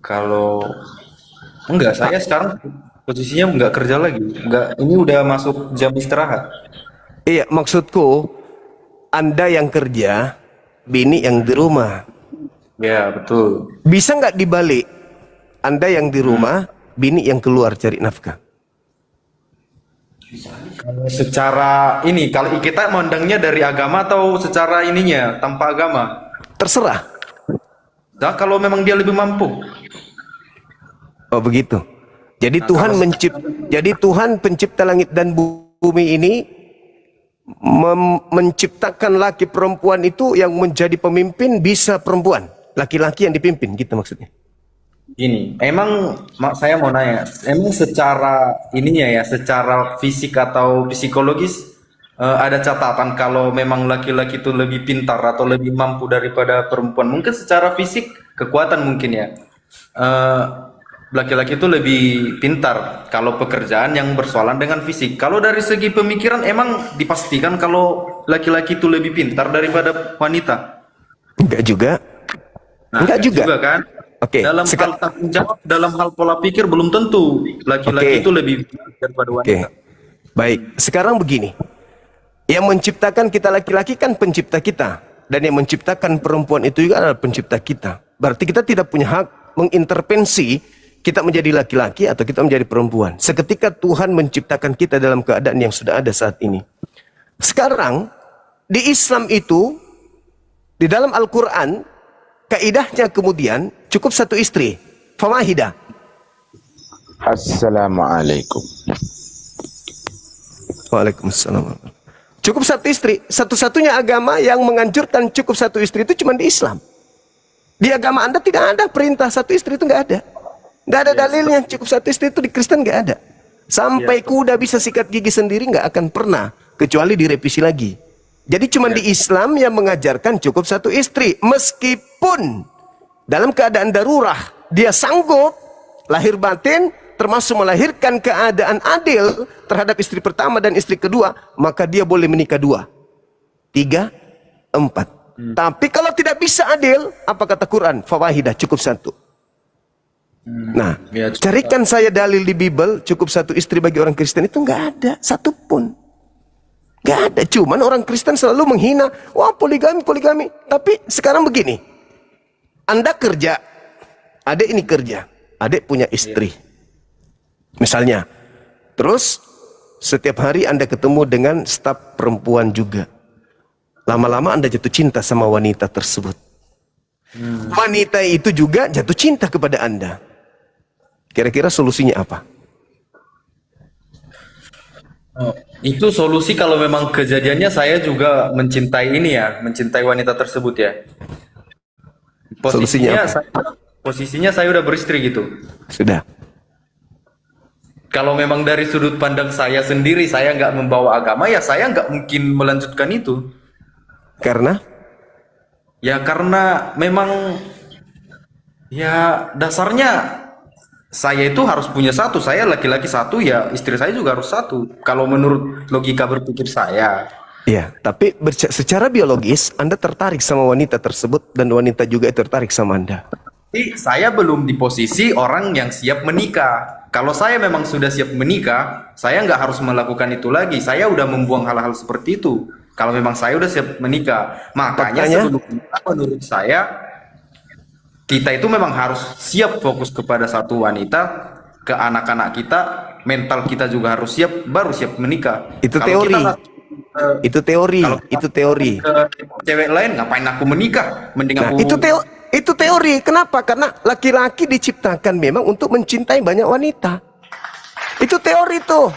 Kalau enggak, saya sekarang posisinya enggak kerja lagi. Enggak, ini udah masuk jam istirahat. Iya, maksudku Anda yang kerja, bini yang di rumah. Ya, betul. Bisa nggak dibalik? Anda yang di rumah, bini yang keluar cari nafkah. Secara ini, kalau kita mandangnya dari agama atau secara ininya tanpa agama? Terserah. Nah, kalau memang dia lebih mampu. Oh begitu. Jadi Tuhan pencipta langit dan bumi ini menciptakan laki perempuan itu yang menjadi pemimpin bisa perempuan, laki-laki yang dipimpin, gitu maksudnya. Ini, emang saya mau nanya, emang secara ininya ya, secara fisik atau psikologis ada catatan kalau memang laki-laki itu lebih pintar atau lebih mampu daripada perempuan? Mungkin secara fisik kekuatan mungkin ya. Laki-laki itu lebih pintar kalau pekerjaan yang bersoalan dengan fisik. Kalau dari segi pemikiran emang dipastikan kalau laki-laki itu lebih pintar daripada wanita? Enggak juga. Nah, enggak juga kan? Oke. Dalam hal tanggung jawab, dalam hal pola pikir belum tentu laki-laki itu lebih daripada wanita. Baik, sekarang begini. Yang menciptakan kita laki-laki kan pencipta kita, dan yang menciptakan perempuan itu juga adalah pencipta kita. Berarti kita tidak punya hak mengintervensi kita menjadi laki-laki atau kita menjadi perempuan. Seketika Tuhan menciptakan kita dalam keadaan yang sudah ada saat ini. Sekarang di Islam itu, di dalam Al-Quran, kaidahnya kemudian cukup satu istri, fawahidah. Assalamualaikum. Waalaikumsalam. Cukup satu istri. Satu-satunya agama yang menganjurkan cukup satu istri itu cuma di Islam. Di agama Anda tidak ada perintah satu istri, itu nggak ada. Nggak ada dalilnya cukup satu istri, itu di Kristen nggak ada. Sampai kuda bisa sikat gigi sendiri nggak akan pernah, kecuali direvisi lagi. Jadi cuma di Islam yang mengajarkan cukup satu istri. Meskipun dalam keadaan darurah dia sanggup lahir batin, termasuk melahirkan keadaan adil terhadap istri pertama dan istri kedua, maka dia boleh menikah 2, 3, 4. Tapi kalau tidak bisa adil, apa kata Quran? Fawahidah, cukup satu. Nah, carikan saya dalil di Bible cukup satu istri bagi orang Kristen, itu nggak ada satupun. Nggak ada. Cuman orang Kristen selalu menghina, wah poligami, poligami. Tapi sekarang begini, Anda kerja, adik ini kerja, adik punya istri, misalnya. Terus setiap hari Anda ketemu dengan staf perempuan juga. Lama-lama Anda jatuh cinta sama wanita tersebut. Wanita itu juga jatuh cinta kepada Anda. Kira-kira solusinya apa? Itu solusi kalau memang kejadiannya saya juga mencintai ini ya, mencintai wanita tersebut ya. Posisinya saya udah beristri gitu. Sudah. Kalau memang dari sudut pandang saya sendiri, saya nggak membawa agama, ya saya nggak mungkin melanjutkan itu. Karena? Ya karena memang ya dasarnya saya itu harus punya satu, saya laki-laki satu, ya istri saya juga harus satu. Kalau menurut logika berpikir saya. Iya, tapi secara biologis Anda tertarik sama wanita tersebut dan wanita juga tertarik sama Anda. Jadi saya belum di posisi orang yang siap menikah. Kalau saya memang sudah siap menikah, saya nggak harus melakukan itu lagi. Saya udah membuang hal-hal seperti itu. Kalau memang saya udah siap menikah, makanya sebelumnya menurut saya kita itu memang harus siap fokus kepada satu wanita, ke anak-anak kita, mental kita juga harus siap, baru siap menikah. Itu teori. Itu teori. Itu teori. Cewek lain ngapain aku menikah? Mending aku. Itu teori. Kenapa? Karena laki-laki diciptakan memang untuk mencintai banyak wanita. Itu teori tuh.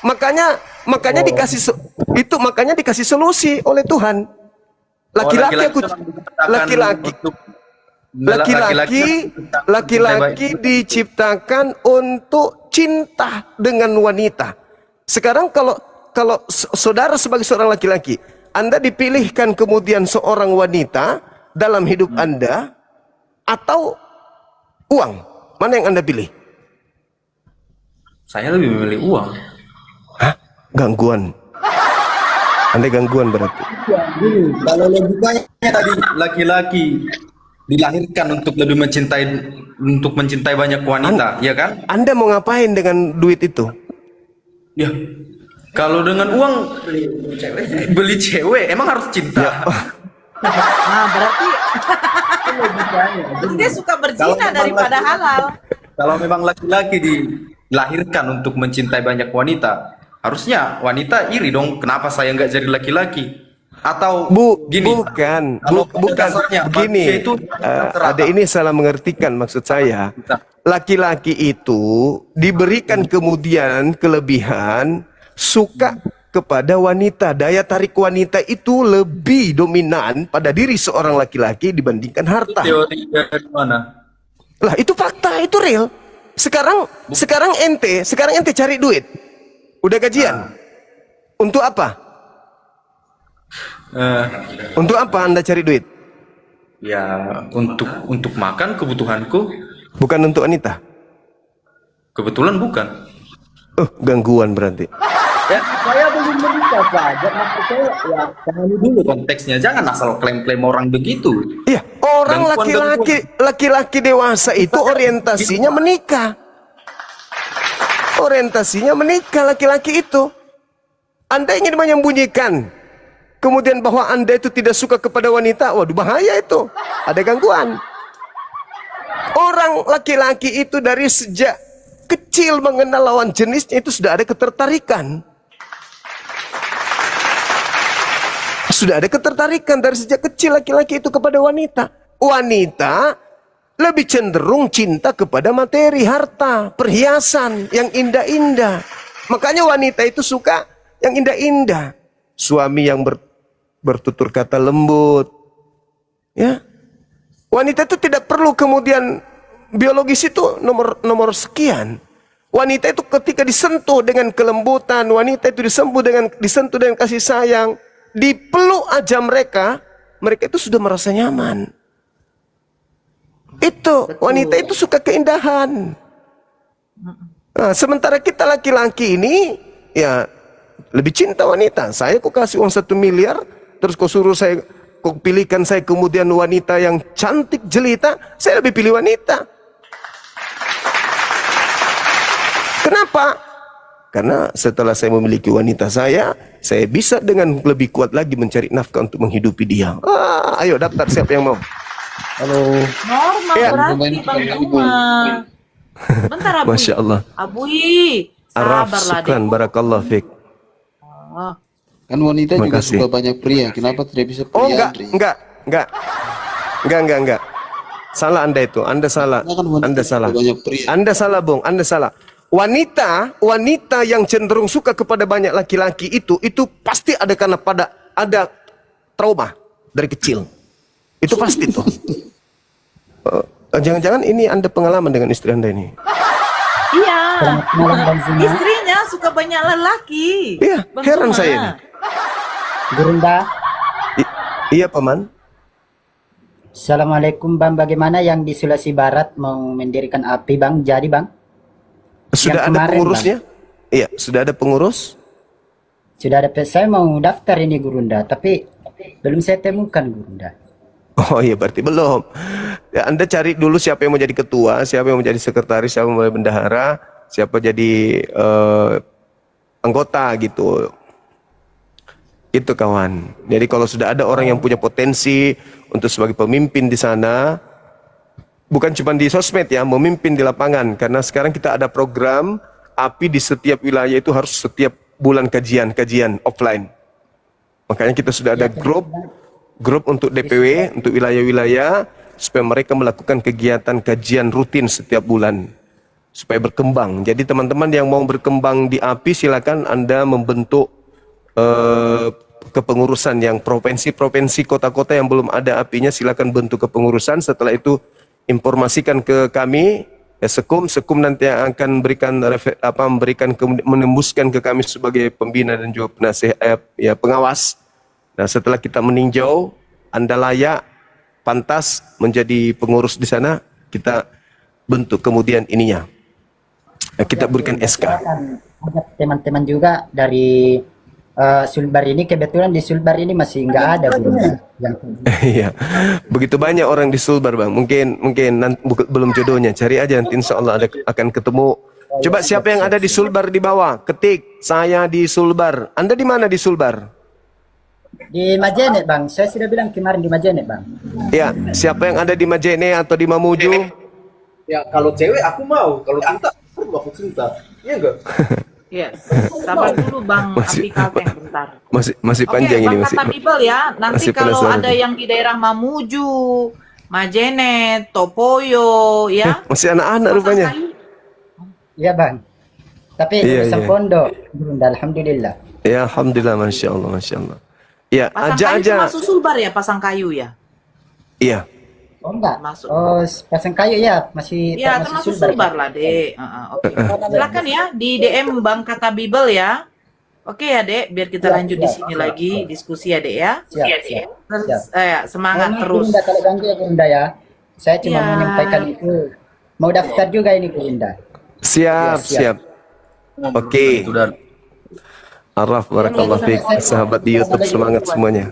Makanya dikasih solusi oleh Tuhan. Laki-laki diciptakan untuk cinta dengan wanita. Sekarang kalau saudara sebagai seorang laki-laki, Anda dipilihkan kemudian seorang wanita dalam hidup Anda atau uang, mana yang Anda pilih? Saya lebih memilih uang. Hah? Gangguan. Anda gangguan berarti. Gini, kalau logikanya tadi laki-laki dilahirkan untuk lebih mencintai banyak wanita, ya kan? Anda mau ngapain dengan duit itu? Ya, kalau dengan uang beli cewek, emang harus cinta. Nah, berarti dia suka berzina daripada halal. Kalau memang laki-laki dilahirkan untuk mencintai banyak wanita, harusnya wanita iri dong. Kenapa saya nggak jadi laki-laki? Atau gini? Bukan, kalau bukan. dasarnya Begini, manusia itu ada ini salah mengertikan maksud saya. Laki-laki itu diberikan kemudian kelebihan suka kepada wanita. Daya tarik wanita itu lebih dominan pada diri seorang laki-laki dibandingkan harta. Teori dari mana? Lah itu fakta, itu real. Sekarang ente cari duit. Udah gajian. Untuk apa? Untuk apa Anda cari duit? Ya, untuk makan kebutuhanku. Bukan untuk wanita. Kebetulan bukan. Gangguan berarti. Ya, saya belum menikah saja. Maksud saya, ya, pahami dulu konteksnya. Jangan asal klaim-klaim orang begitu. Iya, orang laki-laki dewasa itu orientasinya menikah. Orientasinya menikah laki-laki itu. Anda ingin menyembunyikan kemudian bahwa Anda itu tidak suka kepada wanita, waduh bahaya itu. Ada gangguan. Orang laki-laki itu dari sejak kecil mengenal lawan jenisnya itu sudah ada ketertarikan. Sudah ada ketertarikan dari sejak kecil laki-laki itu kepada wanita. Wanita lebih cenderung cinta kepada materi, harta, perhiasan yang indah-indah. Makanya wanita itu suka yang indah-indah. Suami yang bertutur kata lembut. Ya. Wanita itu tidak perlu kemudian biologis itu nomor sekian. Wanita itu ketika disentuh dengan kelembutan, wanita itu disentuh dengan kasih sayang, dipeluk aja mereka itu sudah merasa nyaman. Itu wanita itu suka keindahan. Nah, sementara kita laki-laki ini ya lebih cinta wanita. Saya kok kasih uang 1 miliar, terus kau suruh kau pilihkan saya kemudian wanita yang cantik jelita, saya lebih pilih wanita. Kenapa? Karena setelah saya memiliki wanita saya bisa dengan lebih kuat lagi mencari nafkah untuk menghidupi dia. Ayo daftar, siapa yang mau? Halo. Normal Ya. berarti Bang Juma. Bentar Abu. Masya Allah. Abui, Araf, sabarlah syukran, deh. barakallah fiq. Oh. Kan wanita Terima juga kasih. suka banyak pria. Kenapa tidak bisa pria? Oh enggak, Andri? enggak. Salah Anda itu, Anda salah. Anda salah. banyak pria. Anda salah, Bung. Anda salah. Wanita yang cenderung suka kepada banyak laki-laki itu pasti ada karena ada trauma dari kecil. Itu pasti tuh. Jangan-jangan ini Anda pengalaman dengan istri Anda ini. Iya. Istrinya suka banyak lelaki. Iya, Bang heran Juma. saya ini. Gurunda. Iya, Paman. Assalamualaikum Bang, bagaimana yang di Sulawesi Barat mau mendirikan api Bang? Jadi Bang? Sudah Yang ada kemarin, pengurusnya? Iya, sudah ada pengurus? Sudah ada, saya mau daftar ini Gurunda, tapi belum saya temukan Gurunda. Oh iya, berarti belum. Ya, Anda cari dulu siapa yang mau jadi ketua, siapa yang mau jadi sekretaris, siapa yang mau jadi bendahara, siapa jadi anggota gitu. Itu kawan. Jadi kalau sudah ada orang yang punya potensi untuk sebagai pemimpin di sana, bukan cuma di sosmed ya, memimpin di lapangan. Karena sekarang kita ada program API di setiap wilayah itu harus setiap bulan kajian offline. Makanya kita sudah ada grup untuk DPW, untuk wilayah-wilayah, supaya mereka melakukan kegiatan kajian rutin setiap bulan. Supaya berkembang. Jadi teman-teman yang mau berkembang di API, silakan Anda membentuk kepengurusan yang provinsi, kota-kota yang belum ada apinya, silakan bentuk kepengurusan. Setelah itu informasikan ke kami, ya Sekum nanti yang akan menembuskan ke kami sebagai pembina dan juga penasihat, ya pengawas. Nah, setelah kita meninjau Anda layak, pantas menjadi pengurus di sana, kita bentuk kemudian ininya. Nah, kita berikan SK. Ada teman-teman juga dari Sulbar ini kebetulan di Sulbar ini masih nggak ada Gurunda. Yang Iya, begitu banyak orang di Sulbar bang. Mungkin belum jodohnya. Cari aja nanti insya Allah akan ketemu. Coba siapa yang ada di Sulbar di bawah? Ketik saya di Sulbar. Anda di mana di Sulbar? di Majene bang, saya sudah bilang kemarin di Majene bang. Ya, siapa yang ada di Majene atau di Mamuju? Ya kalau cewek aku mau, kalau cinta aku cinta. Iya enggak? Iya, sabar dulu Bang Api Kalteng bentar. Masih panjang Oke, ini Bang masih. Kata Bibel ya. Nanti masih kalau penasaran. ada yang di daerah Mamuju, Majene, Topoyo, ya. Masih anak-anak rupanya. Iya bang. Tapi Iya, lulusan iya. pondok, Gurunda, alhamdulillah. Ya, alhamdulillah, masya Allah, masya Allah. Ya, Pasang ajak kayu aja. itu masuk Sulbar ya, pasang kayu ya. Iya. Oh enggak. Masuk. Oh, pasang kayu ya, masih Iya, termasuk termasuk Sulbar lah, Dek. Oke. Silakan ya di DM Bang Kata Bibel ya. Oke ya, Dek, biar kita Siap, lanjut di siap, sini siap, lagi diskusi ya, Dek ya. Siap, Iya, siap, Dek. Terus siap. semangat Mohon maaf, terus. Gurunda, kalau ganggu ya Gurunda ya. Saya cuma Iya. menyampaikan itu. Mau daftar juga ini Gurunda. Siap, siap. Oke. Araf, barakallah fiik. Sahabat di YouTube, semangat semuanya.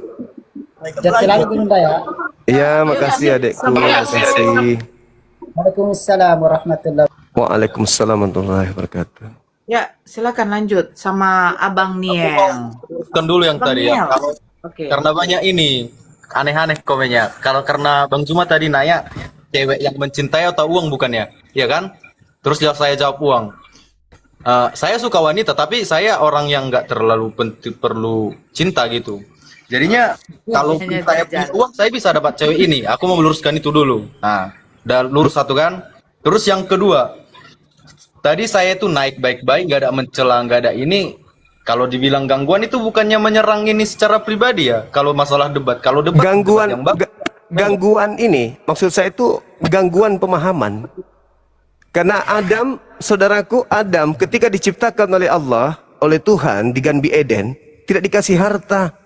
Sehat selalu Gurunda ya. Iya, makasih adekku. Makasih. Waalaikumsalam warahmatullahi wabarakatuh. Waalaikumsalam warahmatullahi wabarakatuh. Ya, silakan lanjut sama Abang Niel. Kan dulu yang Bang tadi ya. Niel. Kalau Oke. karena banyak ini aneh-aneh komennya. Kalau karena Bang Cuma tadi nanya cewek yang mencintai atau uang bukannya, ya kan? Terus saya jawab uang. Saya suka wanita, tapi saya orang yang nggak terlalu perlu cinta gitu. Jadinya kalau hanya saya jajan. punya uang, saya bisa dapat cewek ini. Aku mau meluruskan itu dulu. Nah, udah lurus satu kan. Terus yang kedua, tadi saya tuh naik baik-baik, nggak ada mencela, nggak ada ini. Kalau dibilang gangguan itu bukannya menyerang ini secara pribadi ya. Kalau masalah debat, kalau debat Gangguan, debat yang bagus. gangguan ini maksud saya itu gangguan pemahaman. Karena Adam, saudaraku, Adam ketika diciptakan oleh Allah, oleh Tuhan di Ganbi Eden, tidak dikasih harta.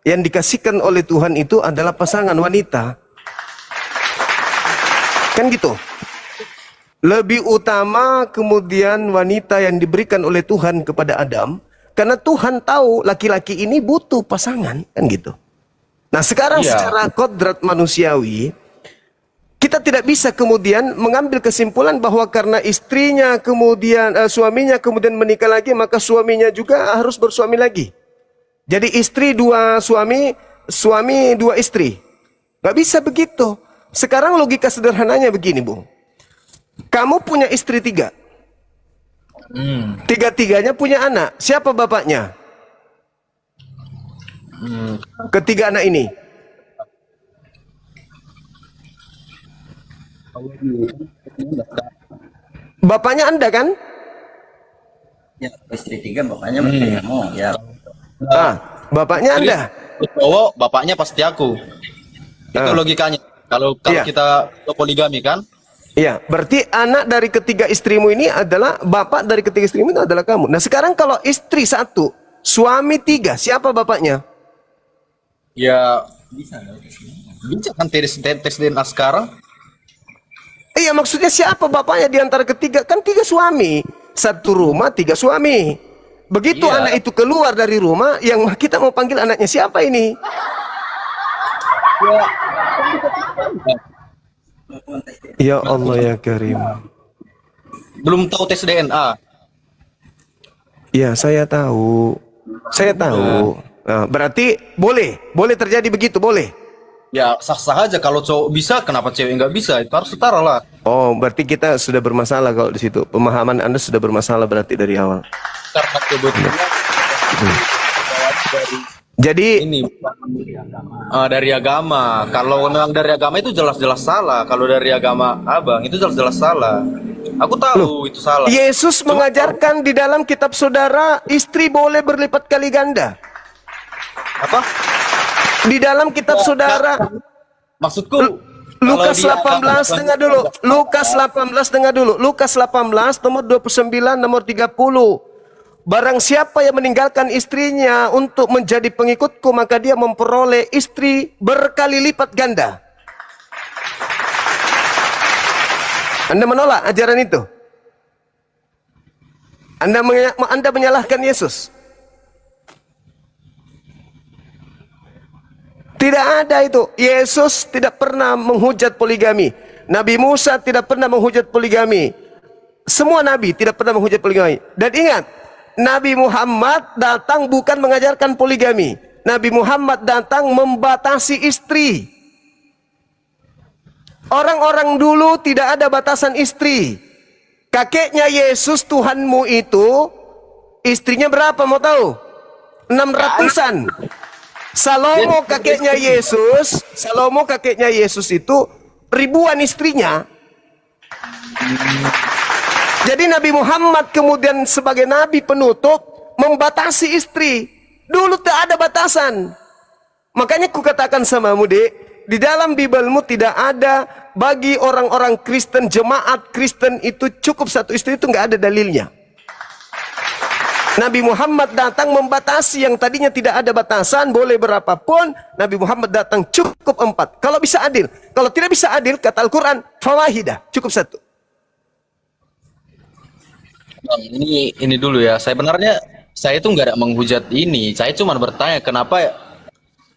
Yang dikasihkan oleh Tuhan itu adalah pasangan wanita. Kan gitu. Lebih utama kemudian wanita yang diberikan oleh Tuhan kepada Adam, karena Tuhan tahu laki-laki ini butuh pasangan, kan gitu. Nah sekarang Iya. secara kodrat manusiawi, kita tidak bisa kemudian mengambil kesimpulan bahwa karena istrinya kemudian suaminya kemudian menikah lagi, maka suaminya juga harus bersuami lagi. Jadi istri dua suami, suami dua istri. Gak bisa begitu. Sekarang logika sederhananya begini, Bu. Kamu punya istri 3. Tiga-tiganya punya anak. Siapa bapaknya? Ketiga anak ini. Bapaknya Anda kan? Ya, istri 3 bapaknya berarti kamu. Ya. Bapaknya Anda. Cowok, bapaknya pasti aku. Itu logikanya. Kalau Iya. kita poligami kan? Iya, berarti anak dari ketiga istrimu ini adalah bapak dari ketiga istrimu itu adalah kamu. Nah sekarang kalau istri 1, suami 3, siapa bapaknya? Ya bisa kan tes DNA sekarang? Iya, maksudnya siapa bapaknya di antara ketiga? Kan 3 suami, 1 rumah 3 suami. Begitu Iya. anak itu keluar dari rumah, yang kita mau panggil anaknya siapa ini? Ya Allah ya Karim. Belum tahu tes DNA. Ya saya tahu, saya tahu. Nah, berarti boleh terjadi begitu, boleh. Ya sah-sah aja kalau cowok bisa, kenapa cewek nggak bisa? Itu harus setara lah. Oh, berarti kita sudah bermasalah kalau di situ. Pemahaman Anda sudah bermasalah berarti dari awal. Karena kebetulan Jadi ini dari agama. Kalau memang dari agama itu jelas-jelas salah. Kalau dari agama abang itu jelas-jelas salah. Aku tahu itu salah. Yesus mengajarkan di dalam kitab saudara, istri boleh berlipat kali ganda. Apa? Di dalam kitab saudara. Maksudku Lukas kalau 18 dengar dulu. Lukas 18 dengar dulu. Lukas 18 nomor 29 nomor 30. Barang siapa yang meninggalkan istrinya untuk menjadi pengikutku, maka dia memperoleh istri berkali lipat ganda. Anda menolak ajaran itu? Anda menyalahkan Yesus? Tidak ada itu. Yesus tidak pernah menghujat poligami. Nabi Musa tidak pernah menghujat poligami. Semua nabi tidak pernah menghujat poligami. Dan ingat, Nabi Muhammad datang bukan mengajarkan poligami. Nabi Muhammad datang membatasi istri. Orang-orang dulu tidak ada batasan istri. Kakeknya Yesus Tuhanmu itu istrinya berapa mau tahu? 600-an. Salomo kakeknya Yesus itu ribuan istrinya. Jadi Nabi Muhammad kemudian sebagai nabi penutup membatasi istri. Dulu tak ada batasan. Makanya kukatakan sama Dek, di dalam Bibelmu tidak ada bagi orang-orang Kristen, jemaat Kristen itu cukup satu istri, itu nggak ada dalilnya. Nabi Muhammad datang membatasi yang tadinya tidak ada batasan, boleh berapapun. Nabi Muhammad datang cukup 4. Kalau bisa adil, kalau tidak bisa adil, kata Al-Quran, fawahidah, cukup 1. Bang, ini dulu ya. Saya itu nggak ada menghujat ini. Saya cuma bertanya kenapa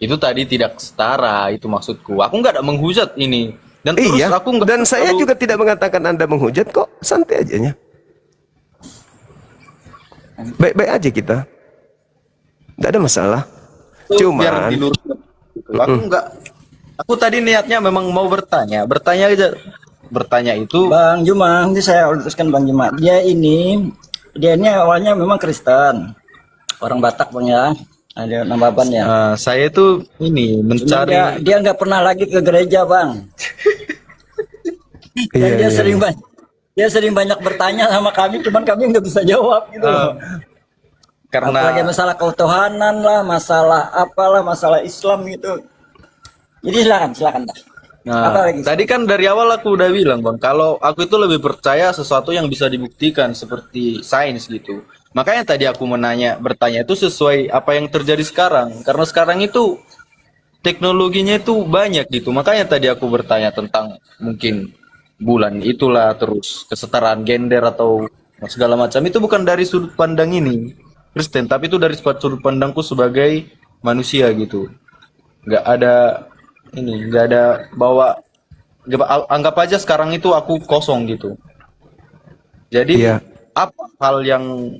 itu tadi tidak setara. Itu maksudku. Aku nggak ada menghujat ini. Dan terus iya, aku nggak dan saya juga tidak mengatakan Anda menghujat kok. Santai aja nya. Baik-baik aja kita. Tidak ada masalah. biar diluruskan gitu. Aku tadi niatnya memang mau bertanya aja. Bertanya itu Bang Juma, nanti saya luruskan Bang Juma. Dia ini awalnya memang Kristen, orang Batak Bang ya, ada Nambaban ya. Saya itu ini mencari. Dia nggak pernah lagi ke gereja Bang. Dan dia sering banyak bertanya sama kami, cuman kami nggak bisa jawab gitu. Karena apalagi masalah ketuhanan lah, masalah apalah, masalah Islam gitu. Jadi silakan dah. Nah, tadi kan dari awal aku udah bilang Bang, kalau aku itu lebih percaya sesuatu yang bisa dibuktikan seperti sains gitu. Makanya tadi aku bertanya itu sesuai apa yang terjadi sekarang. Karena sekarang itu teknologinya itu banyak gitu. Makanya tadi aku bertanya tentang mungkin bulan itulah, terus kesetaraan gender atau segala macam. Itu bukan dari sudut pandang ini Kristen, tapi itu dari sudut pandangku sebagai manusia gitu. Nggak ada bawa, anggap aja sekarang itu aku kosong gitu. Jadi apa hal yang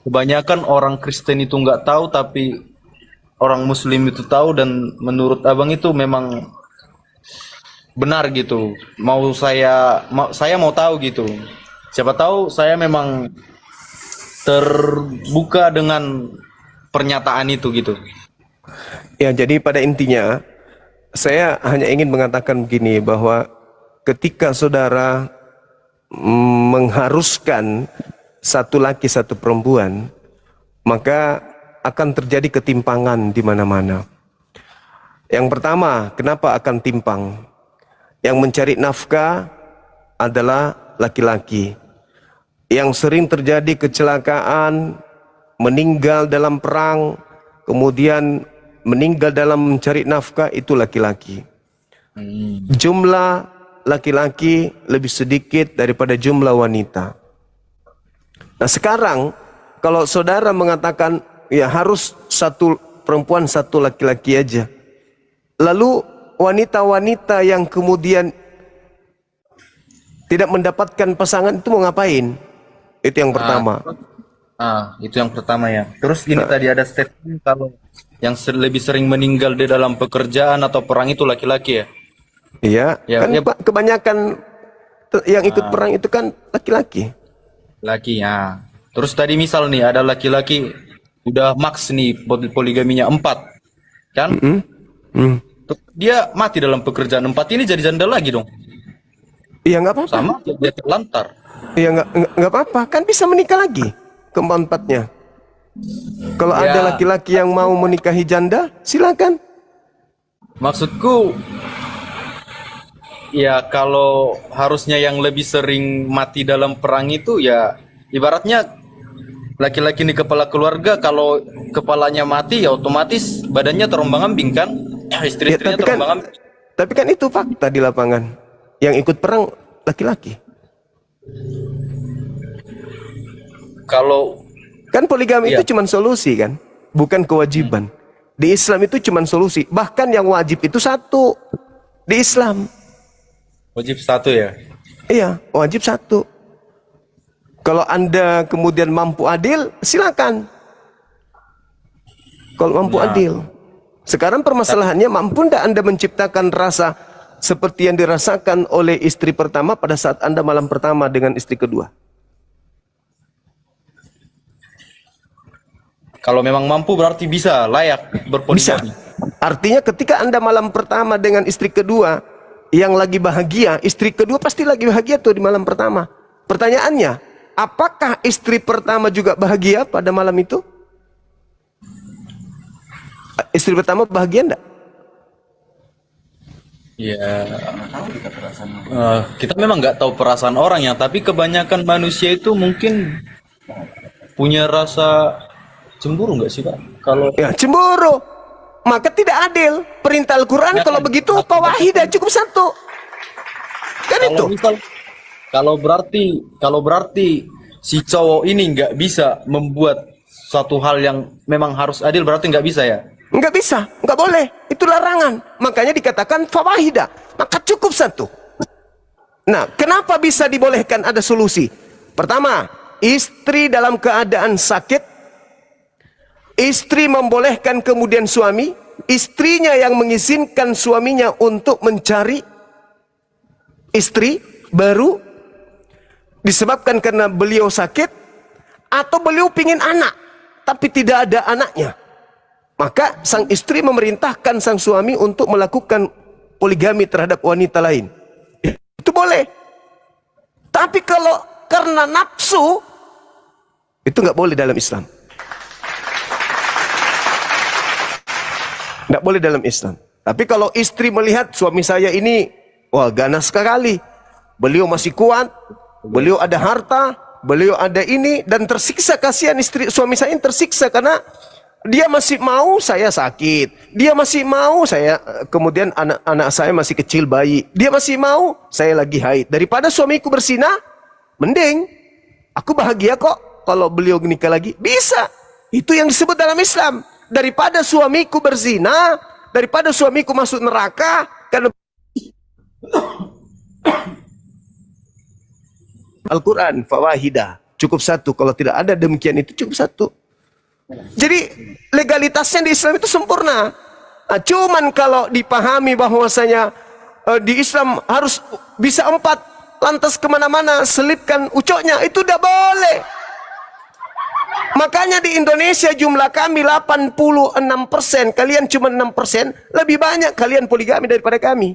kebanyakan orang Kristen itu nggak tahu tapi orang Muslim itu tahu, dan menurut abang itu memang benar gitu. Saya mau tahu gitu. Siapa tahu saya memang terbuka dengan pernyataan itu gitu. Ya, jadi pada intinya saya hanya ingin mengatakan begini, bahwa ketika saudara mengharuskan satu laki satu perempuan, maka akan terjadi ketimpangan di mana-mana. Yang pertama, kenapa akan timpang? Yang mencari nafkah adalah laki-laki. Yang sering terjadi kecelakaan, meninggal dalam perang, kemudian meninggal dalam mencari nafkah, itu laki-laki. Jumlah laki-laki lebih sedikit daripada jumlah wanita. Nah sekarang kalau saudara mengatakan ya harus satu perempuan satu laki-laki aja, lalu wanita-wanita yang kemudian tidak mendapatkan pasangan itu mau ngapain? Itu yang pertama. Itu yang pertama ya. Terus ini tadi ada statement kalau yang lebih sering meninggal di dalam pekerjaan atau perang itu laki-laki ya? Iya, Ya, kan ya. kebanyakan yang ikut perang itu kan laki-laki. Laki ya. Terus tadi misal nih ada laki-laki udah max nih poligaminya 4, kan? Terus dia mati dalam pekerjaan 4 ini jadi janda lagi dong? Iya nggak apa-apa. Sama dia terlantar. Iya nggak apa-apa, kan bisa menikah lagi keempat-empatnya. Kalau Ya. ada laki-laki yang mau menikahi janda, silakan. Maksudku ya kalau harusnya yang lebih sering mati dalam perang itu ya ibaratnya laki-laki ini kepala keluarga, kalau kepalanya mati ya otomatis badannya terombang-ambing kan? Istri-istrinya terombang-ambing. Tapi kan itu fakta di lapangan. Yang ikut perang laki-laki. Kalau kan poligami itu cuma solusi kan? bukan kewajiban. Di Islam itu cuma solusi. Bahkan yang wajib itu satu di Islam. Wajib satu ya? Iya, wajib satu. Kalau Anda kemudian mampu adil, silakan. Kalau mampu adil. Sekarang permasalahannya, mampu tidak Anda menciptakan rasa seperti yang dirasakan oleh istri pertama pada saat Anda malam pertama dengan istri kedua? Kalau memang mampu berarti bisa, layak berpoligami. Artinya ketika Anda malam pertama dengan istri kedua yang lagi bahagia, istri kedua pasti lagi bahagia tuh di malam pertama. Pertanyaannya, apakah istri pertama juga bahagia pada malam itu? Istri pertama bahagia enggak? Ya, kita memang nggak tahu perasaan orang ya, tapi kebanyakan manusia itu mungkin punya rasa cemburu nggak sih Pak? Kalau ya cemburu, maka tidak adil. Perintah Al-Quran kalau begitu fawahidah cukup satu. Kan itu. Kalau berarti si cowok ini nggak bisa membuat suatu hal yang memang harus adil, berarti nggak bisa ya? Nggak bisa, nggak boleh. Itu larangan. Makanya dikatakan fawahidah. Maka cukup satu. Nah, kenapa bisa dibolehkan ada solusi? Pertama, istri dalam keadaan sakit. Istri membolehkan kemudian suami, istrinya yang mengizinkan suaminya untuk mencari istri baru disebabkan karena beliau sakit atau beliau pingin anak tapi tidak ada anaknya. Maka sang istri memerintahkan sang suami untuk melakukan poligami terhadap wanita lain. Itu boleh. Tapi kalau karena nafsu, itu nggak boleh dalam Islam. Tidak boleh dalam Islam. Tapi kalau istri melihat suami saya ini, wah ganas sekali. Beliau masih kuat, beliau ada harta, beliau ada ini, dan tersiksa, kasihan istri suami saya tersiksa karena dia masih mau saya sakit. Dia masih mau saya, kemudian anak saya masih kecil bayi. Dia masih mau saya lagi haid. Daripada suamiku bersinah, mending aku bahagia kok kalau beliau nikah lagi. Bisa. Itu yang disebut dalam Islam. Daripada suamiku berzina, daripada suamiku masuk neraka karena Al-Quran fawahidah cukup satu. Kalau tidak ada demikian itu cukup satu. Jadi legalitasnya di Islam itu sempurna. Nah, cuman kalau dipahami bahwasanya di Islam harus bisa 4, lantas kemana-mana selipkan ucoknya, itu tidak boleh. Makanya di Indonesia jumlah kami 86%, kalian cuma 6%, lebih banyak kalian poligami daripada kami.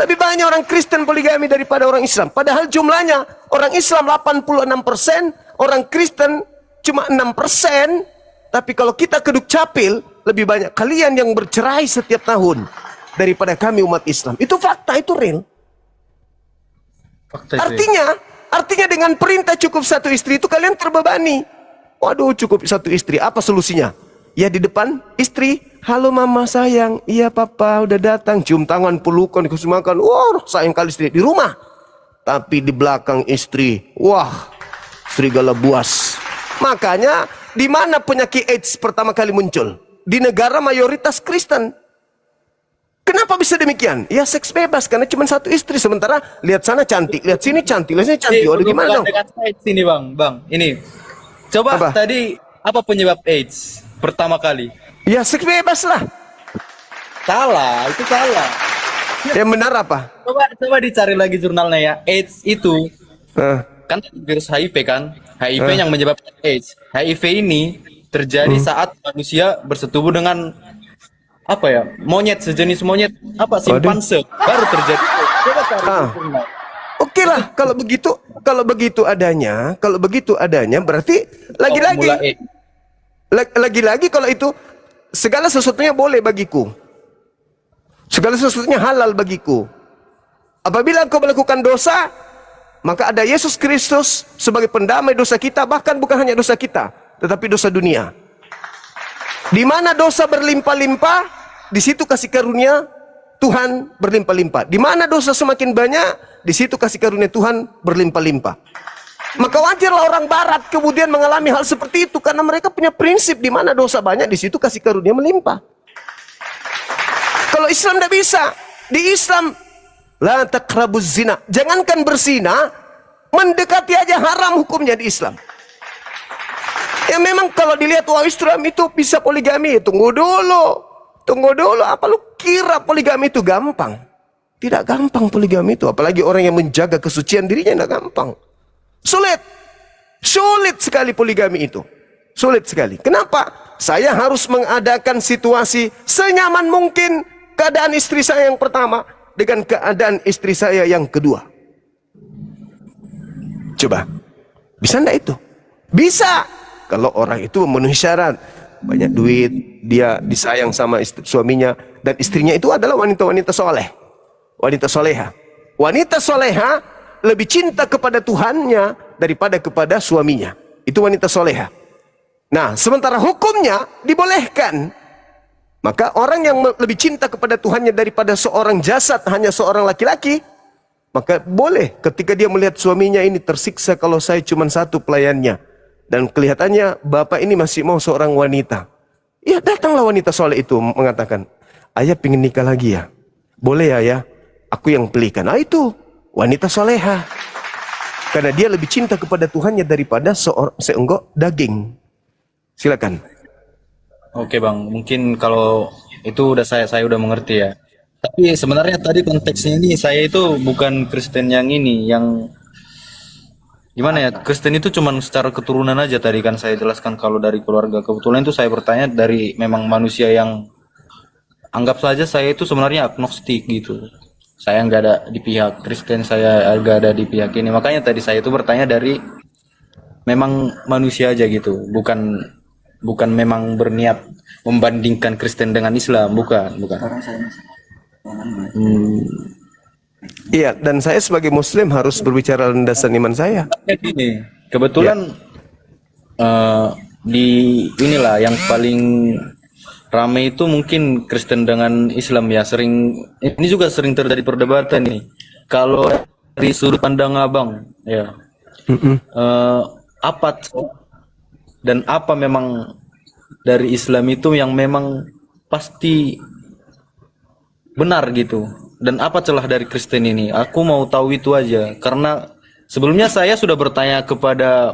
Lebih banyak orang Kristen poligami daripada orang Islam. Padahal jumlahnya orang Islam 86%, orang Kristen cuma 6%. Tapi kalau kita keduk capil, lebih banyak kalian yang bercerai setiap tahun daripada kami umat Islam. Itu fakta, itu real. Artinya dengan perintah cukup satu istri itu kalian terbebani. Waduh, cukup satu istri. Apa solusinya? Ya di depan istri, halo mama sayang, iya papa udah datang, cium tangan, pelukan, dikasih makan. Wah, sayang kali istri di rumah. Tapi di belakang istri, wah, serigala buas. Makanya di mana penyakit AIDS pertama kali muncul? Di negara mayoritas Kristen. Kenapa bisa demikian? Ya seks bebas karena cuma satu istri, sementara lihat sana cantik, lihat sini cantik, lihat sini cantik. Waduh, gimana dong? Sini bang, ini coba tadi apa penyebab AIDS pertama kali? Ya seks bebas lah. Salah, itu salah. Yang benar apa? Coba dicari lagi jurnalnya ya. AIDS itu kan virus HIV kan? HIV yang menyebabkan AIDS. HIV ini terjadi saat manusia bersetubuh dengan apa ya, monyet, sejenis monyet, apa, simpanse, baru terjadi. Oke lah, kalau begitu adanya berarti lagi-lagi kalau itu segala sesuatunya boleh bagiku, segala sesuatunya halal bagiku. Apabila engkau melakukan dosa, maka ada Yesus Kristus sebagai pendamai dosa kita, bahkan bukan hanya dosa kita, tetapi dosa dunia. Di mana dosa berlimpah-limpah, di situ kasih karunia Tuhan berlimpah-limpah. Di mana dosa semakin banyak, di situ kasih karunia Tuhan berlimpah-limpah. Maka wajarlah orang barat kemudian mengalami hal seperti itu karena mereka punya prinsip di mana dosa banyak di situ kasih karunia melimpah. Kalau Islam tidak bisa. Di Islam la taqrabuz zina. Jangankan berzina, mendekati aja haram hukumnya di Islam. Ya memang kalau dilihat wah Islam itu bisa poligami, tunggu dulu. Tunggu dulu, apa lu kira poligami itu gampang? Tidak gampang poligami itu, apalagi orang yang menjaga kesucian dirinya tidak gampang. Sulit. Sulit sekali poligami itu. Sulit sekali. Kenapa? Saya harus mengadakan situasi senyaman mungkin keadaan istri saya yang pertama dengan keadaan istri saya yang kedua. Coba. Bisa enggak itu? Bisa. Kalau orang itu memenuhi syarat. Banyak duit, dia disayang sama suaminya. Dan istrinya itu adalah wanita-wanita soleh. Wanita soleha. Wanita soleha lebih cinta kepada Tuhannya daripada kepada suaminya. Itu wanita soleha. Nah, sementara hukumnya dibolehkan. Maka orang yang lebih cinta kepada Tuhannya daripada seorang jasad, hanya seorang laki-laki, maka boleh ketika dia melihat suaminya ini tersiksa kalau saya cuma satu pelayannya. Dan kelihatannya bapak ini masih mau seorang wanita. Ya datanglah wanita soleh itu mengatakan, ayah pengen nikah lagi ya? Boleh ya ayah? Aku yang belikan. Nah itu wanita soleha. Karena dia lebih cinta kepada Tuhannya daripada seenggok daging. Silakan. Oke bang, mungkin kalau itu udah saya udah mengerti ya. Tapi sebenarnya tadi konteksnya ini saya itu bukan Kristen yang ini, yang gimana ya? Kristen itu cuman secara keturunan aja tadi kan saya jelaskan kalau dari keluarga. Kebetulan itu saya bertanya dari memang manusia yang anggap saja saya itu sebenarnya agnostik gitu. Saya nggak ada di pihak Kristen, saya nggak ada di pihak ini. Makanya tadi saya itu bertanya dari memang manusia aja gitu, bukan memang berniat membandingkan Kristen dengan Islam, bukan. Iya, dan saya sebagai Muslim harus berbicara landasan iman saya. Gini, kebetulan di inilah yang paling ramai itu mungkin Kristen dengan Islam ya, ini juga sering terjadi perdebatan nih. Kalau dari sudut pandang abang ya, apa dan apa memang dari Islam itu yang memang pasti benar gitu, dan apa celah dari Kristen ini? Aku mau tahu itu aja karena sebelumnya saya sudah bertanya kepada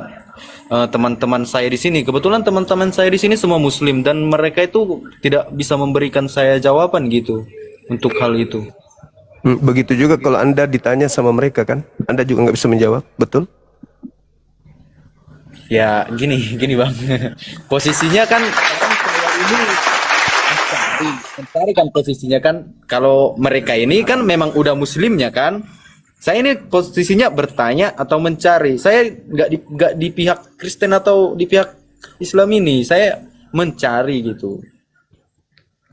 teman-teman saya di sini. Kebetulan teman-teman saya di sini semua Muslim dan mereka itu tidak bisa memberikan saya jawaban gitu untuk hal itu. Begitu juga kalau Anda ditanya sama mereka kan, Anda juga nggak bisa menjawab, betul? Ya gini bang, posisinya kan ini mencari kan posisinya kan, kalau mereka ini kan memang udah Muslimnya kan. Saya ini posisinya bertanya atau mencari. Saya nggak di pihak Kristen atau di pihak Islam ini. Saya mencari gitu.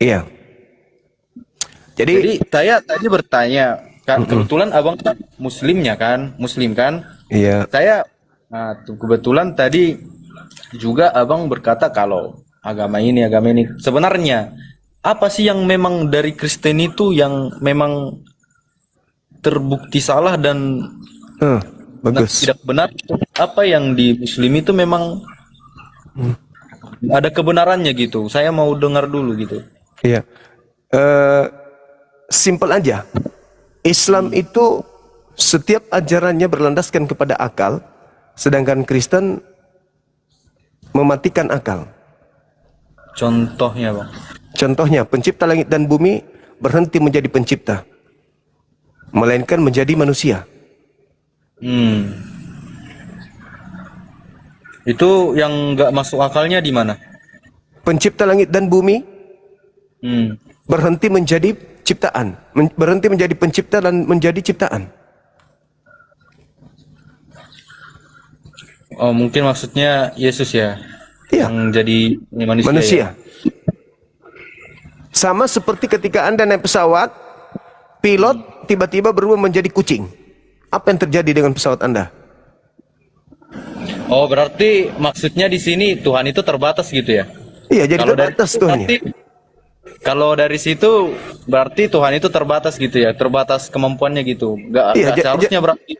Iya. Jadi saya tadi bertanya kan, kebetulan abang kan Muslim kan? Iya. Saya, kebetulan tadi juga abang berkata kalau agama ini. Sebenarnya apa sih yang memang dari Kristen itu yang memang terbukti salah dan bagus. tidak benar? Apa yang di Muslim itu memang ada kebenarannya gitu? Saya mau dengar dulu gitu. Iya, simple aja. Islam itu setiap ajarannya berlandaskan kepada akal, sedangkan Kristen mematikan akal. Contohnya bang? Contohnya, pencipta langit dan bumi berhenti menjadi pencipta, melainkan menjadi manusia. Itu yang nggak masuk akalnya di mana? Pencipta langit dan bumi berhenti menjadi ciptaan, berhenti menjadi pencipta dan menjadi ciptaan. Oh mungkin maksudnya Yesus ya? Iya. Yang jadi manusia. Ya? Sama seperti ketika Anda naik pesawat, pilot tiba-tiba berubah menjadi kucing. Apa yang terjadi dengan pesawat Anda? Oh, berarti maksudnya di sini Tuhan itu terbatas gitu ya? Iya, jadi terbatas Tuhannya. Kalau dari situ berarti Tuhan itu terbatas gitu ya, terbatas kemampuannya gitu. Nggak seharusnya berarti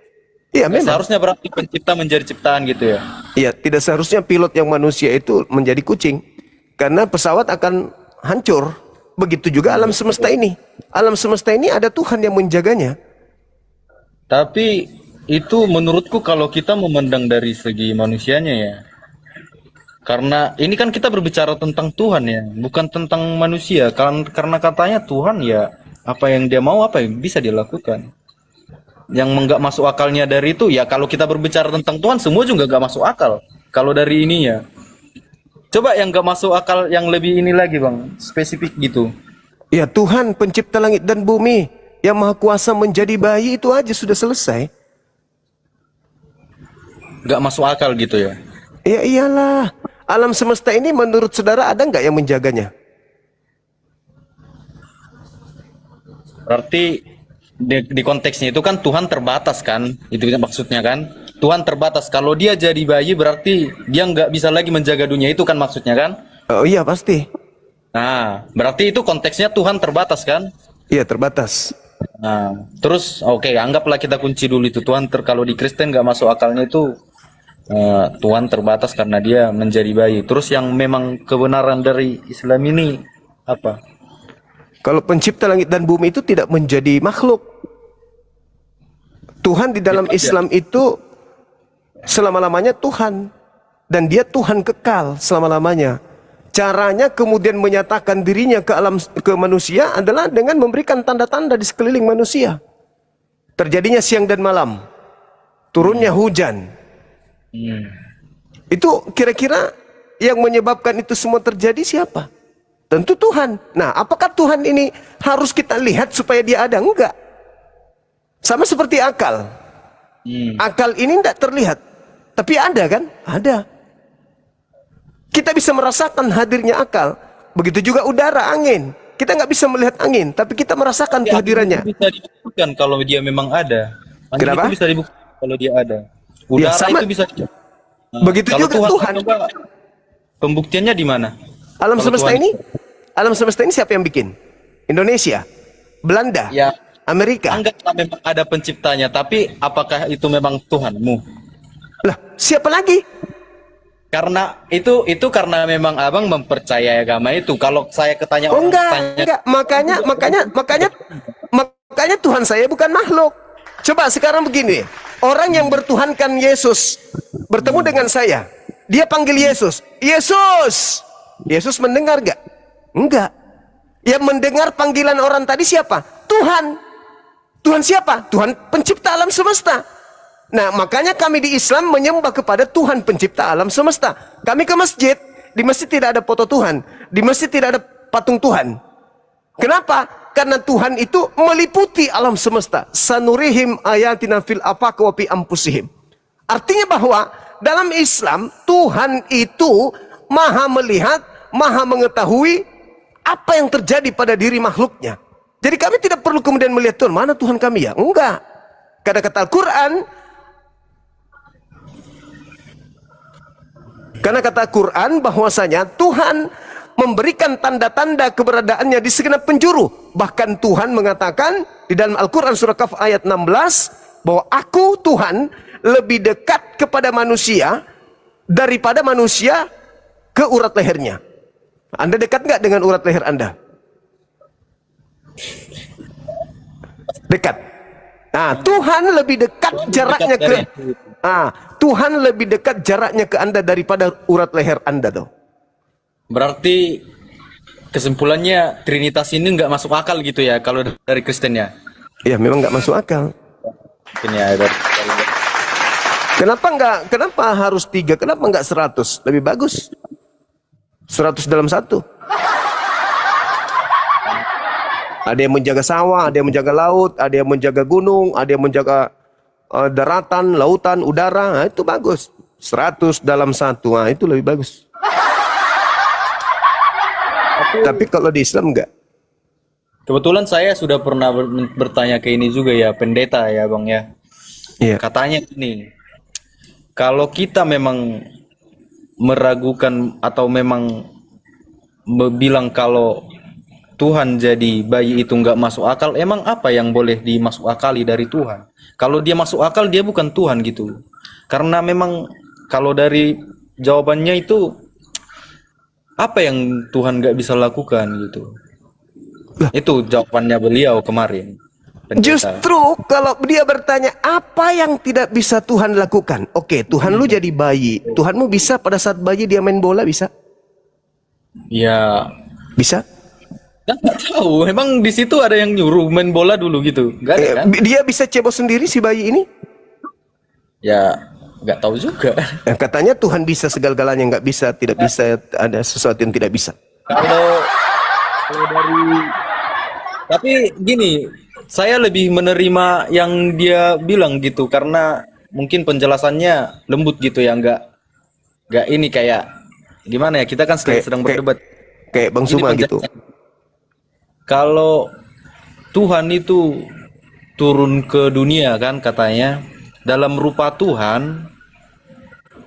Iya, memang. Seharusnya berarti pencipta menjadi ciptaan gitu ya. Iya, tidak seharusnya pilot yang manusia itu menjadi kucing. Karena pesawat akan hancur. Begitu juga alam semesta ini. Alam semesta ini ada Tuhan yang menjaganya. Tapi itu menurutku kalau kita memandang dari segi manusianya ya. Karena ini kan kita berbicara tentang Tuhan ya, bukan tentang manusia. Karena katanya Tuhan ya, apa yang dia mau apa yang bisa dia lakukan. Yang nggak masuk akalnya dari itu ya, kalau kita berbicara tentang Tuhan semua juga nggak masuk akal. Kalau dari ininya, coba yang nggak masuk akal yang lebih ini lagi bang, spesifik gitu. Ya, Tuhan pencipta langit dan bumi yang maha kuasa menjadi bayi, itu aja sudah selesai. Nggak masuk akal gitu ya. Ya iyalah, alam semesta ini menurut saudara ada nggak yang menjaganya? Berarti di konteksnya itu kan Tuhan terbatas kan, itu maksudnya kan. Tuhan terbatas, kalau dia jadi bayi berarti dia nggak bisa lagi menjaga dunia, itu kan maksudnya kan? Oh iya pasti. Nah, berarti itu konteksnya Tuhan terbatas kan? Iya terbatas. Nah, terus oke, anggaplah kita kunci dulu itu Tuhan kalau di Kristen nggak masuk akalnya itu Tuhan terbatas karena dia menjadi bayi. Terus yang memang kebenaran dari Islam ini apa? Kalau pencipta langit dan bumi itu tidak menjadi makhluk. Tuhan di dalam Islam itu selama-lamanya Tuhan. Dan dia Tuhan kekal selama-lamanya. Caranya kemudian menyatakan dirinya ke manusia adalah dengan memberikan tanda-tanda di sekeliling manusia. Terjadinya siang dan malam. Turunnya hujan. Itu kira-kira yang menyebabkan itu semua terjadi siapa? Tentu Tuhan. Nah, apakah Tuhan ini harus kita lihat supaya dia ada? Enggak. Sama seperti akal. Akal ini tidak terlihat. Tapi ada kan? Ada. Kita bisa merasakan hadirnya akal. Begitu juga udara, angin. Kita nggak bisa melihat angin, tapi kita merasakan kehadirannya. Itu bisa dibuktikan kalau dia memang ada. Angin Kenapa? itu bisa dibuktikan kalau dia ada. Udara sama. itu bisa. Begitu kalau juga Tuhan. Coba, pembuktiannya di mana? Alam Kalau semesta Tuhan- ini, alam semesta ini siapa yang bikin? Indonesia, Belanda, Ya, Amerika. anggaplah memang ada penciptanya, tapi apakah itu memang Tuhanmu? Lah, siapa lagi? Karena itu karena memang abang mempercayai agama itu. Kalau saya ketanya Oh orang enggak, tanya, enggak. Makanya Tuhan saya bukan makhluk. Coba sekarang begini, orang yang bertuhankan Yesus bertemu dengan saya, dia panggil Yesus, Yesus. Yesus mendengar enggak? Enggak. Yang mendengar panggilan orang tadi siapa? Tuhan. Tuhan siapa? Tuhan pencipta alam semesta. Nah, makanya kami di Islam menyembah kepada Tuhan pencipta alam semesta. Kami ke masjid, di masjid tidak ada foto Tuhan, di masjid tidak ada patung Tuhan. Kenapa? Karena Tuhan itu meliputi alam semesta. Sanurihim ayatina fil afaq wa fi anfusihim. Artinya bahwa dalam Islam Tuhan itu maha melihat, maha mengetahui apa yang terjadi pada diri makhluknya. Jadi kami tidak perlu kemudian melihat Tuhan, mana Tuhan kami ya? Enggak. Karena kata Al-Quran, karena kata Quran bahwasanya Tuhan memberikan tanda-tanda keberadaannya di segenap penjuru. Bahkan Tuhan mengatakan di dalam Al-Quran surah Kaf ayat 16 bahwa aku Tuhan lebih dekat kepada manusia daripada manusia ke urat lehernya. Anda dekat nggak dengan urat leher Anda? Dekat. Nah, Tuhan lebih dekat jaraknya ke Tuhan lebih dekat jaraknya ke Anda daripada urat leher Anda tuh. berarti kesimpulannya Trinitas ini nggak masuk akal gitu ya kalau dari Kristen ya? Iya, memang nggak masuk akal. Mungkin ya Kenapa harus 3? Kenapa nggak 100? Lebih bagus. 100 dalam satu. Ada yang menjaga sawah, ada yang menjaga laut, ada yang menjaga gunung, ada yang menjaga daratan, lautan, udara. Nah, itu bagus. 100 dalam satu. Nah, itu lebih bagus. Tapi kalau di Islam enggak. Kebetulan saya sudah pernah bertanya ke ini juga ya, pendeta ya Bang ya. Iya. Katanya ini, kalau kita memang meragukan atau memang bilang kalau Tuhan jadi bayi itu nggak masuk akal, emang apa yang boleh dimasuk akali dari Tuhan? Kalau dia masuk akal, dia bukan Tuhan gitu. Karena memang kalau dari jawabannya itu, apa yang Tuhan nggak bisa lakukan gitu. Itu jawabannya beliau kemarin. Justru kalau dia bertanya apa yang tidak bisa Tuhan lakukan. Oke, Tuhan lu jadi bayi. Tuhanmu bisa pada saat bayi dia main bola, bisa? Ya, bisa? Nggak tahu. Emang di situ ada yang nyuruh main bola dulu gitu? Nggak ada kan? Dia bisa cebok sendiri si bayi ini? Ya, nggak tahu juga. Katanya Tuhan bisa segala-galanya, nggak bisa, tidak bisa, ada sesuatu yang tidak bisa. Kalau dari, tapi gini, saya lebih menerima yang dia bilang gitu karena mungkin penjelasannya lembut gitu ya, nggak ini kayak gimana ya, kita kan sedang berdebat kayak Bang Suma gitu. Kalau Tuhan itu turun ke dunia kan katanya dalam rupa Tuhan,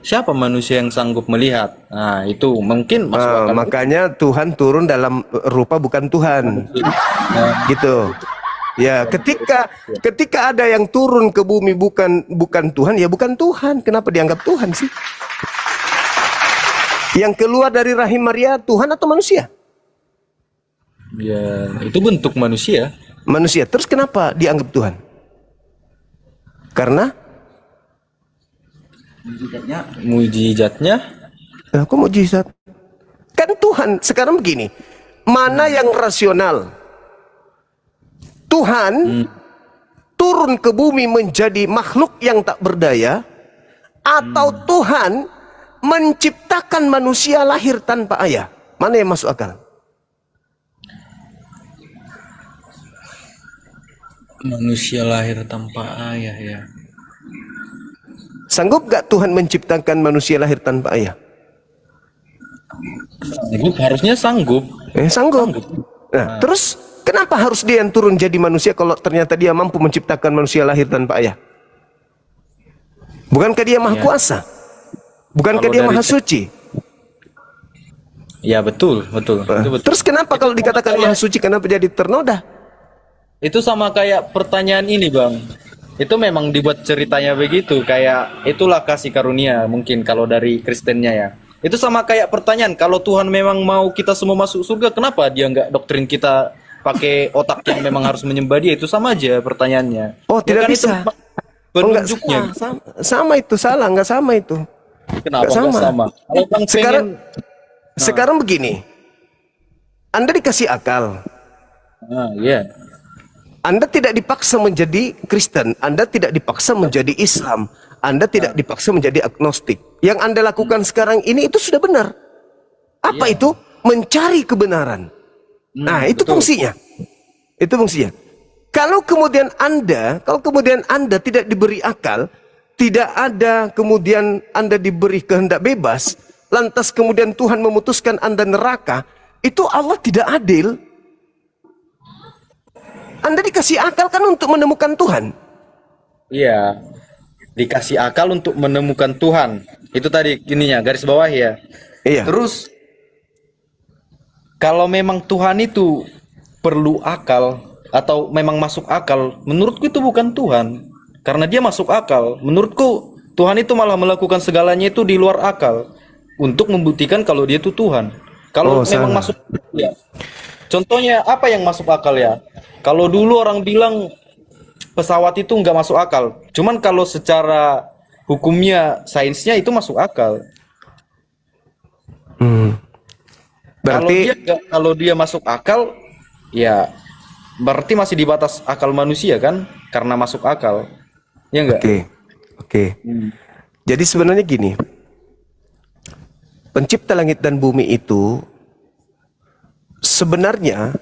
siapa manusia yang sanggup melihat? Nah itu mungkin masuk akal. Makanya Tuhan turun dalam rupa bukan Tuhan, gitu. Ya, ketika ada yang turun ke bumi bukan Tuhan, ya bukan Tuhan. Kenapa dianggap Tuhan sih? Yang keluar dari rahim Maria Tuhan atau manusia? Ya, itu bentuk manusia. Manusia. Terus kenapa dianggap Tuhan? Karena mujizatnya. Kok mujizat? Kan Tuhan sekarang begini. Mana yang rasional? Tuhan turun ke bumi menjadi makhluk yang tak berdaya, atau Tuhan menciptakan manusia lahir tanpa ayah? Mana yang masuk akal? Manusia lahir tanpa ayah ya. Sanggup gak Tuhan menciptakan manusia lahir tanpa ayah? Sanggup, harusnya sanggup. Sanggup. Nah, terus kenapa harus dia yang turun jadi manusia kalau ternyata dia mampu menciptakan manusia lahir tanpa ayah? Bukankah dia maha kuasa? Bukankah dia maha suci? Ya betul, betul. Itu betul. Terus kenapa kalau dikatakan maha suci, kenapa jadi ternoda? Itu sama kayak pertanyaan ini Bang. Itu memang dibuat ceritanya begitu, kayak itulah kasih karunia mungkin kalau dari Kristennya ya. Itu sama kayak pertanyaan, kalau Tuhan memang mau kita semua masuk surga, kenapa dia nggak doktrin kita pakai otak yang memang harus menyembah dia? Itu sama aja pertanyaannya. Oh, tidak kan bisa. Penunjuknya. Sama itu, salah, nggak sama itu. Kenapa nggak sama? Kalau Bang sekarang begini, Anda dikasih akal. Iya. Anda tidak dipaksa menjadi Kristen, Anda tidak dipaksa menjadi Islam, Anda tidak dipaksa menjadi agnostik. Yang Anda lakukan sekarang ini itu sudah benar. Apa itu? Mencari kebenaran. Nah, itu fungsinya. Itu fungsinya. Kalau kemudian Anda tidak diberi akal, tidak ada kemudian Anda diberi kehendak bebas, lantas kemudian Tuhan memutuskan Anda neraka, itu Allah tidak adil. Anda dikasih akal kan untuk menemukan Tuhan? Iya, dikasih akal untuk menemukan Tuhan. Itu tadi ininya, garis bawah ya. Iya. Terus, kalau memang Tuhan itu perlu akal, atau memang masuk akal, menurutku itu bukan Tuhan. Karena dia masuk akal. Menurutku, Tuhan itu malah melakukan segalanya itu di luar akal. Untuk membuktikan kalau dia itu Tuhan. Kalau memang masuk, ya. Contohnya, apa yang masuk akal ya? Kalau dulu orang bilang pesawat itu nggak masuk akal. Cuman kalau secara hukumnya, sainsnya itu masuk akal. Berarti kalau dia masuk akal, ya berarti masih di batas akal manusia kan? Karena masuk akal. Ya enggak? Oke. Jadi sebenarnya gini. Pencipta langit dan bumi itu sebenarnya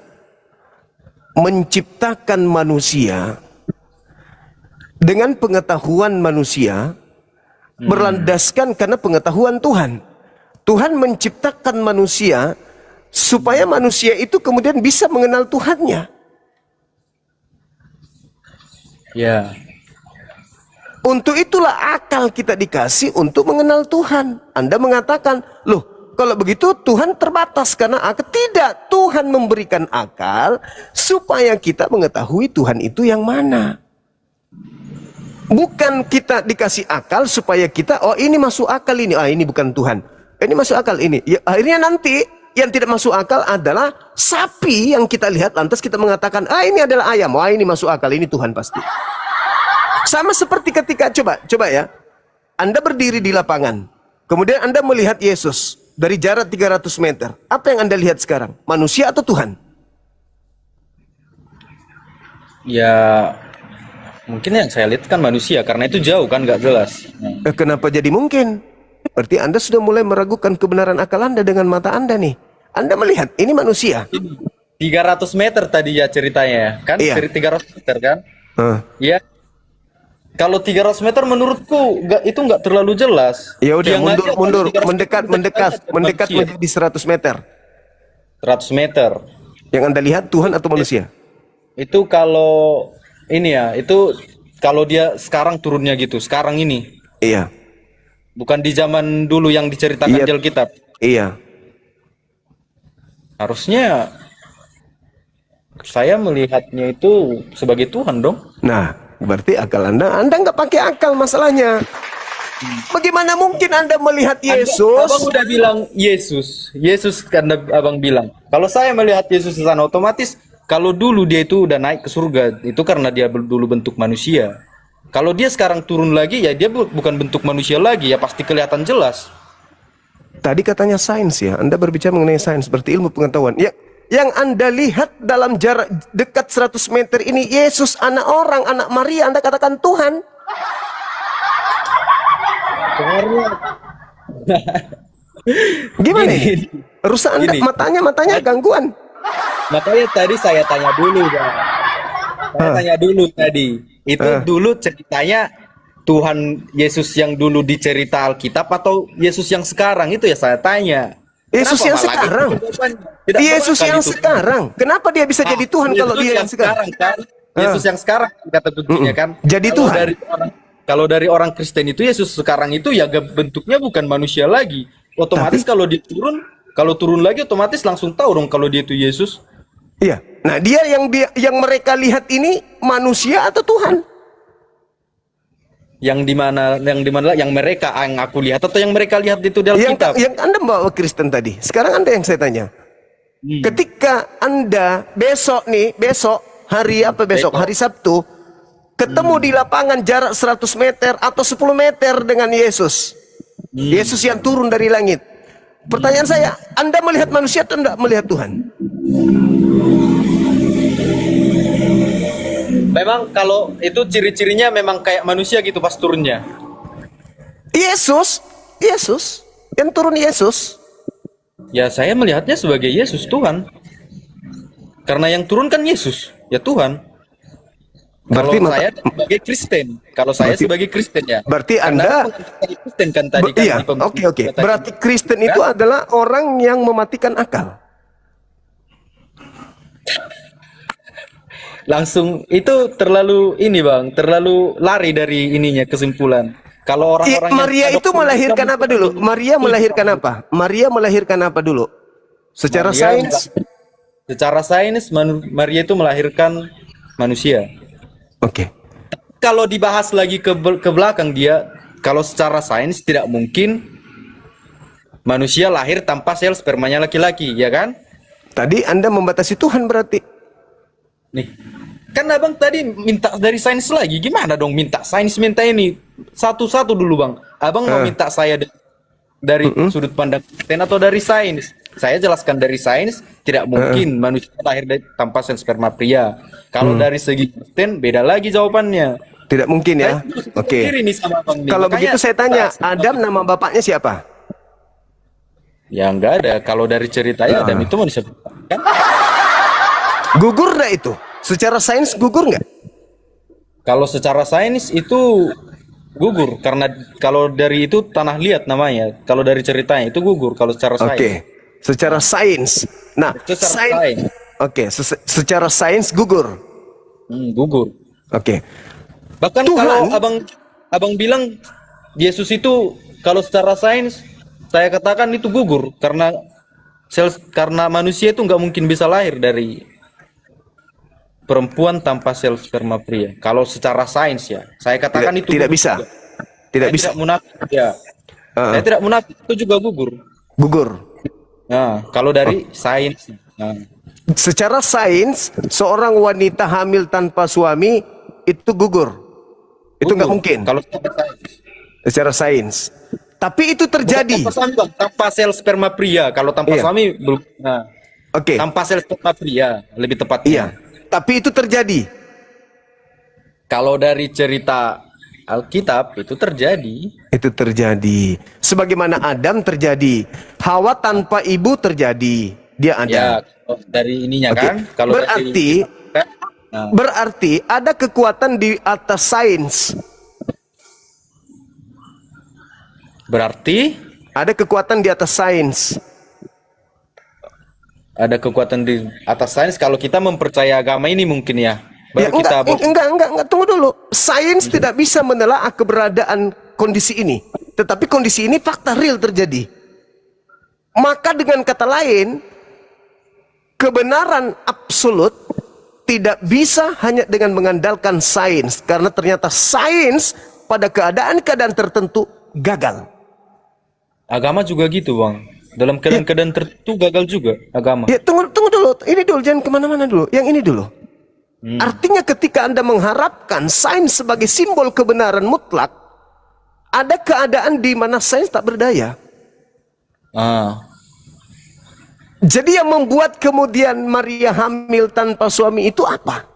menciptakan manusia dengan pengetahuan manusia, berlandaskan karena pengetahuan Tuhan. Tuhan menciptakan manusia supaya manusia itu kemudian bisa mengenal Tuhannya. Ya. Untuk itulah akal kita dikasih untuk mengenal Tuhan. Anda mengatakan, loh, kalau begitu Tuhan terbatas karena akal. Tidak, Tuhan memberikan akal supaya kita mengetahui Tuhan itu yang mana. Bukan kita dikasih akal supaya kita, oh ini masuk akal ini, ini bukan Tuhan. Ini masuk akal ini. Ya, akhirnya nanti yang tidak masuk akal adalah sapi yang kita lihat, lantas kita mengatakan, ini adalah ayam, ini masuk akal, ini Tuhan pasti. Sama seperti ketika, coba ya, Anda berdiri di lapangan, kemudian Anda melihat Yesus dari jarak 300 meter. Apa yang Anda lihat sekarang? Manusia atau Tuhan? Ya, mungkin yang saya lihat kan manusia, karena itu jauh kan, nggak jelas. Kenapa jadi mungkin? Berarti Anda sudah mulai meragukan kebenaran akal Anda dengan mata Anda nih. Anda melihat, ini manusia. 300 meter tadi ya ceritanya, kan? Iya. 300 meter kan? Ya. Kalau 300 meter menurutku itu nggak terlalu jelas. Ya udah, Yang mundur, aja mendekat menjadi 100 meter. 100 meter. Yang Anda lihat Tuhan atau manusia? Itu kalau ini ya, itu kalau dia sekarang turunnya gitu, sekarang ini. Iya. Bukan di zaman dulu yang diceritakan di Alkitab. Iya. Harusnya saya melihatnya itu sebagai Tuhan dong. Nah, berarti akal Anda nggak pakai akal masalahnya. Bagaimana mungkin Anda melihat Yesus? Abang udah bilang Yesus kan abang bilang. Kalau saya melihat Yesus di sana, otomatis kalau dulu dia itu udah naik ke surga, itu karena dia dulu bentuk manusia. Kalau dia sekarang turun lagi, ya dia bukan bentuk manusia lagi, ya pasti kelihatan jelas. Tadi katanya sains ya, Anda berbicara mengenai sains, berarti ilmu pengetahuan. Yang Anda lihat dalam jarak dekat 100 meter ini, Yesus anak orang, anak Maria, Anda katakan Tuhan. Gimana ini? Rusak Anda, matanya gangguan. Makanya tadi saya tanya dulu, Bang. Saya tanya dulu tadi. Itu dulu ceritanya Tuhan Yesus yang dulu dicerita Alkitab atau Yesus yang sekarang, itu ya saya tanya. Yesus yang sekarang. Yesus yang sekarang. Kenapa dia bisa jadi Tuhan kalau dia yang sekarang? Kan? Yesus yang sekarang kata kuncinya kan. Jadi Tuhan. Kalau dari orang Kristen itu Yesus sekarang itu ya bentuknya bukan manusia lagi. Otomatis kalau turun lagi otomatis langsung tahu dong kalau dia itu Yesus. Iya. Nah, dia yang mereka lihat ini manusia atau Tuhan? Yang mereka yang aku lihat atau yang mereka lihat itu dalam kitab? Yang Anda bawa Kristen tadi. Sekarang Anda yang saya tanya. Ketika Anda besok hari apa besok? Hari Sabtu ketemu di lapangan jarak 100 meter atau 10 meter dengan Yesus. Yesus yang turun dari langit. Pertanyaan saya, Anda melihat manusia atau tidak melihat Tuhan? Memang kalau itu ciri-cirinya memang kayak manusia gitu pas turunnya. Yesus yang turun Yesus. Ya saya melihatnya sebagai Yesus Tuhan. Karena yang turun kan Yesus, ya Tuhan. Kalau saya sebagai Kristen, sebagai Kristen ya. Berarti Anda Kristen kan tadi kan. Iya, oke. Berarti Kristen itu adalah orang yang mematikan akal. Langsung itu terlalu Bang, terlalu lari dari ininya kesimpulan. Kalau orang-orang Maria itu melahirkan apa dulu? Maria melahirkan apa dulu? Secara sains? Secara sains Maria itu melahirkan manusia. Oke. Kalau dibahas lagi ke belakang dia, kalau secara sains tidak mungkin manusia lahir tanpa sel spermanya laki-laki, ya kan? Tadi Anda membatasi Tuhan berarti. Nih, kan abang tadi minta dari sains lagi, gimana dong minta sains ini satu-satu dulu bang. Abang mau minta saya dari sudut pandang Kristen atau dari sains? Saya jelaskan dari sains tidak mungkin manusia lahir tanpa sel sperma pria. Kalau dari segi Kristen beda lagi jawabannya. Tidak mungkin ya. Oke. Kalau begitu saya tanya, Adam nama bapaknya siapa? Ya enggak ada. Kalau dari ceritanya Adam itu manusia kan? Gugur enggak itu? Secara sains gugur nggak? Kalau secara sains itu gugur karena kalau dari itu tanah liat namanya. Kalau dari ceritanya itu gugur kalau secara sains. Oke. Secara sains. Nah, sains. Oke, secara sains gugur. Gugur. Oke. Bahkan Tuhan, kalau abang bilang Yesus itu kalau secara sains saya katakan itu gugur karena karena manusia itu nggak mungkin bisa lahir dari perempuan tanpa sel sperma pria. Kalau secara sains ya, saya katakan itu tidak gugur bisa. juga. Tidak Saya bisa. tidak munafik ya. Saya tidak munafik, itu juga gugur. Gugur. Nah, kalau dari sains. Nah. Secara sains, seorang wanita hamil tanpa suami itu gugur. Itu nggak mungkin. Kalau secara sains. Tapi itu terjadi. Tanpa suami, Bang. Tanpa sel sperma pria. Kalau tanpa Iya. suami belum. Nah. Oke. Tanpa sel sperma pria, lebih tepatnya. Iya. Tapi itu terjadi. Kalau dari cerita Alkitab itu terjadi. Itu terjadi. Sebagaimana Adam terjadi. Hawa tanpa ibu terjadi. Dia ada. Ya, dari ininya Oke. kan. Kalau Berarti Nah. berarti ada kekuatan di atas sains. Berarti ada kekuatan di atas sains. Ada kekuatan di atas sains kalau kita mempercayai agama ini mungkin ya. Ya, Baru kita enggak, tunggu dulu. Sains tidak bisa menelaah keberadaan kondisi ini. Tetapi kondisi ini fakta real terjadi. Maka dengan kata lain, kebenaran absolut tidak bisa hanya dengan mengandalkan sains. Karena ternyata sains pada keadaan-keadaan tertentu gagal. agama juga gitu, Bang. Dalam keadaan-keadaan tertentu gagal juga agama. Ya, tunggu dulu. Ini dulu, jangan kemana-mana dulu. Yang ini dulu. Artinya ketika Anda mengharapkan sains sebagai simbol kebenaran mutlak, ada keadaan di mana sains tak berdaya. Jadi yang membuat kemudian Maria hamil tanpa suami itu apa?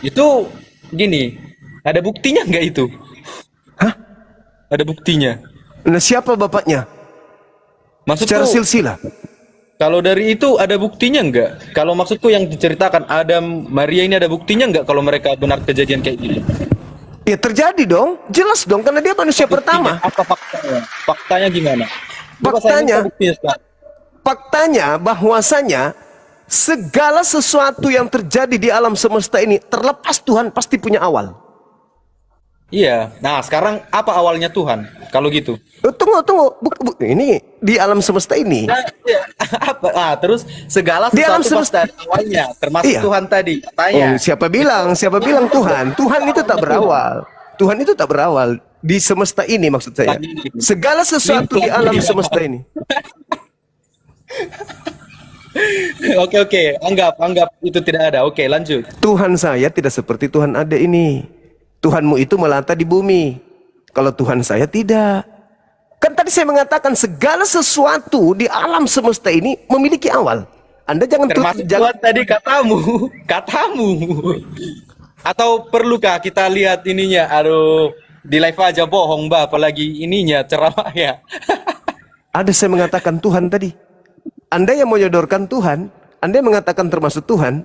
Itu gini, ada buktinya nggak itu? Hah? Ada buktinya. Nah, siapa bapaknya? Maksudku, secara silsilah. Kalau dari itu ada buktinya nggak? Kalau maksudku yang diceritakan Adam, Maria ini ada buktinya nggak kalau mereka benar kejadian kayak gini? Ya terjadi dong, jelas dong, karena dia manusia pertama. Apa faktanya? Faktanya gimana? Faktanya bahwasanya segala sesuatu yang terjadi di alam semesta ini terlepas Tuhan pasti punya awal. Iya. Nah, sekarang apa awalnya Tuhan? Kalau gitu. Tunggu. Ini di alam semesta ini. Nah, iya. Apa? Terus segala Di alam sesuatu semesta pasti ada awalnya, termasuk Iya. Tuhan tadi. Tanya. Siapa bilang Tuhan? Tuhan itu tak berawal. Tuhan itu tak berawal di semesta ini, maksud saya. Segala sesuatu di alam semesta ini. Oke. Anggap itu tidak ada. Oke, lanjut. Tuhan saya tidak seperti Tuhan ada ini. Tuhanmu itu melata di bumi. Kalau Tuhan saya tidak. Kan tadi saya mengatakan segala sesuatu di alam semesta ini memiliki awal. Anda jangan termasuk Tuhan tadi katamu. Atau perlukah kita lihat ininya? Aduh, di live aja bohong, Mbak, apalagi ininya ceramah ya. Ada saya mengatakan Tuhan tadi. Anda yang menyodorkan Tuhan, Anda yang mengatakan termasuk Tuhan.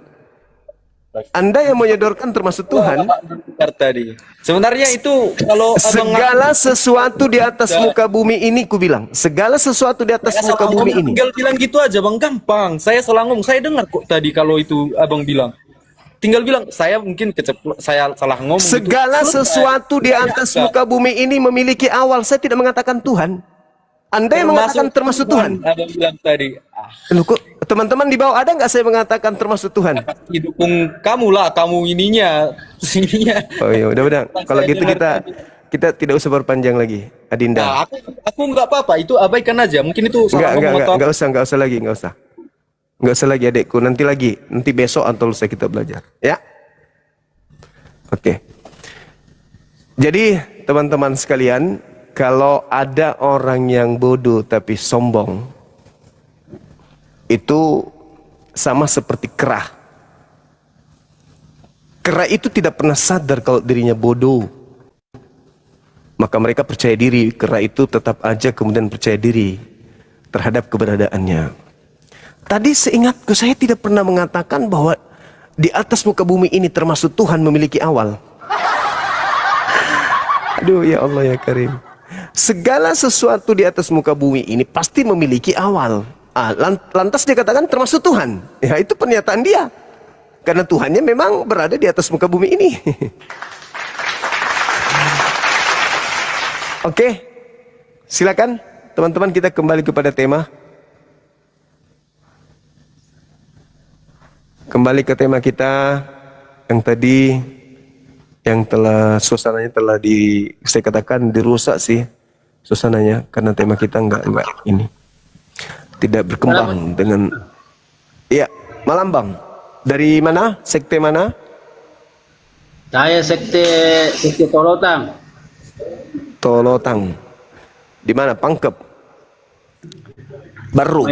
Anda yang menyodorkan termasuk Tuhan. Tadi. Sebenarnya itu kalau segala sesuatu di atas muka bumi ini, ku bilang segala sesuatu di atas muka bumi ini. Tinggal bilang gitu aja, Bang, gampang. Saya salah ngomong, saya dengar kok tadi kalau itu Abang bilang. Tinggal bilang saya mungkin saya salah ngomong. Segala sesuatu di atas muka bumi ini memiliki awal. Saya tidak mengatakan Tuhan. Anda yang mengatakan termasuk Tuhan. Abang bilang tadi. Loh, kok teman-teman di bawah ada nggak saya mengatakan termasuk Tuhan? Dukung kamu lah, kamu ininya. Oh iya, udah. Kalau gitu kita tidak usah berpanjang lagi, Adinda. Nah, aku nggak apa-apa, itu abaikan aja. Mungkin itu salah ngomong atau nggak usah lagi adekku. Nanti besok atau lusa kita belajar, ya. Oke. Jadi teman-teman sekalian, kalau ada orang yang bodoh tapi sombong, itu sama seperti kera. Kera itu tidak pernah sadar kalau dirinya bodoh. Maka mereka percaya diri, kera itu tetap aja kemudian percaya diri terhadap keberadaannya. Tadi seingatku saya tidak pernah mengatakan bahwa di atas muka bumi ini termasuk Tuhan memiliki awal. Aduh ya Allah ya Karim. Segala sesuatu di atas muka bumi ini pasti memiliki awal. Lantas dia katakan termasuk Tuhan. Ya itu pernyataan dia. Karena Tuhannya memang berada di atas muka bumi ini. Oke, silakan teman-teman, kita kembali kepada tema. Kembali ke tema kita yang tadi, yang telah suasananya telah saya katakan dirusak sih suasananya, karena tema kita enggak ini tidak berkembang dengan. Iya, malam Bang. Dari mana? Sekte mana? Saya sekte Tolotang. Tolotang. Di mana? Pangkep. Baru.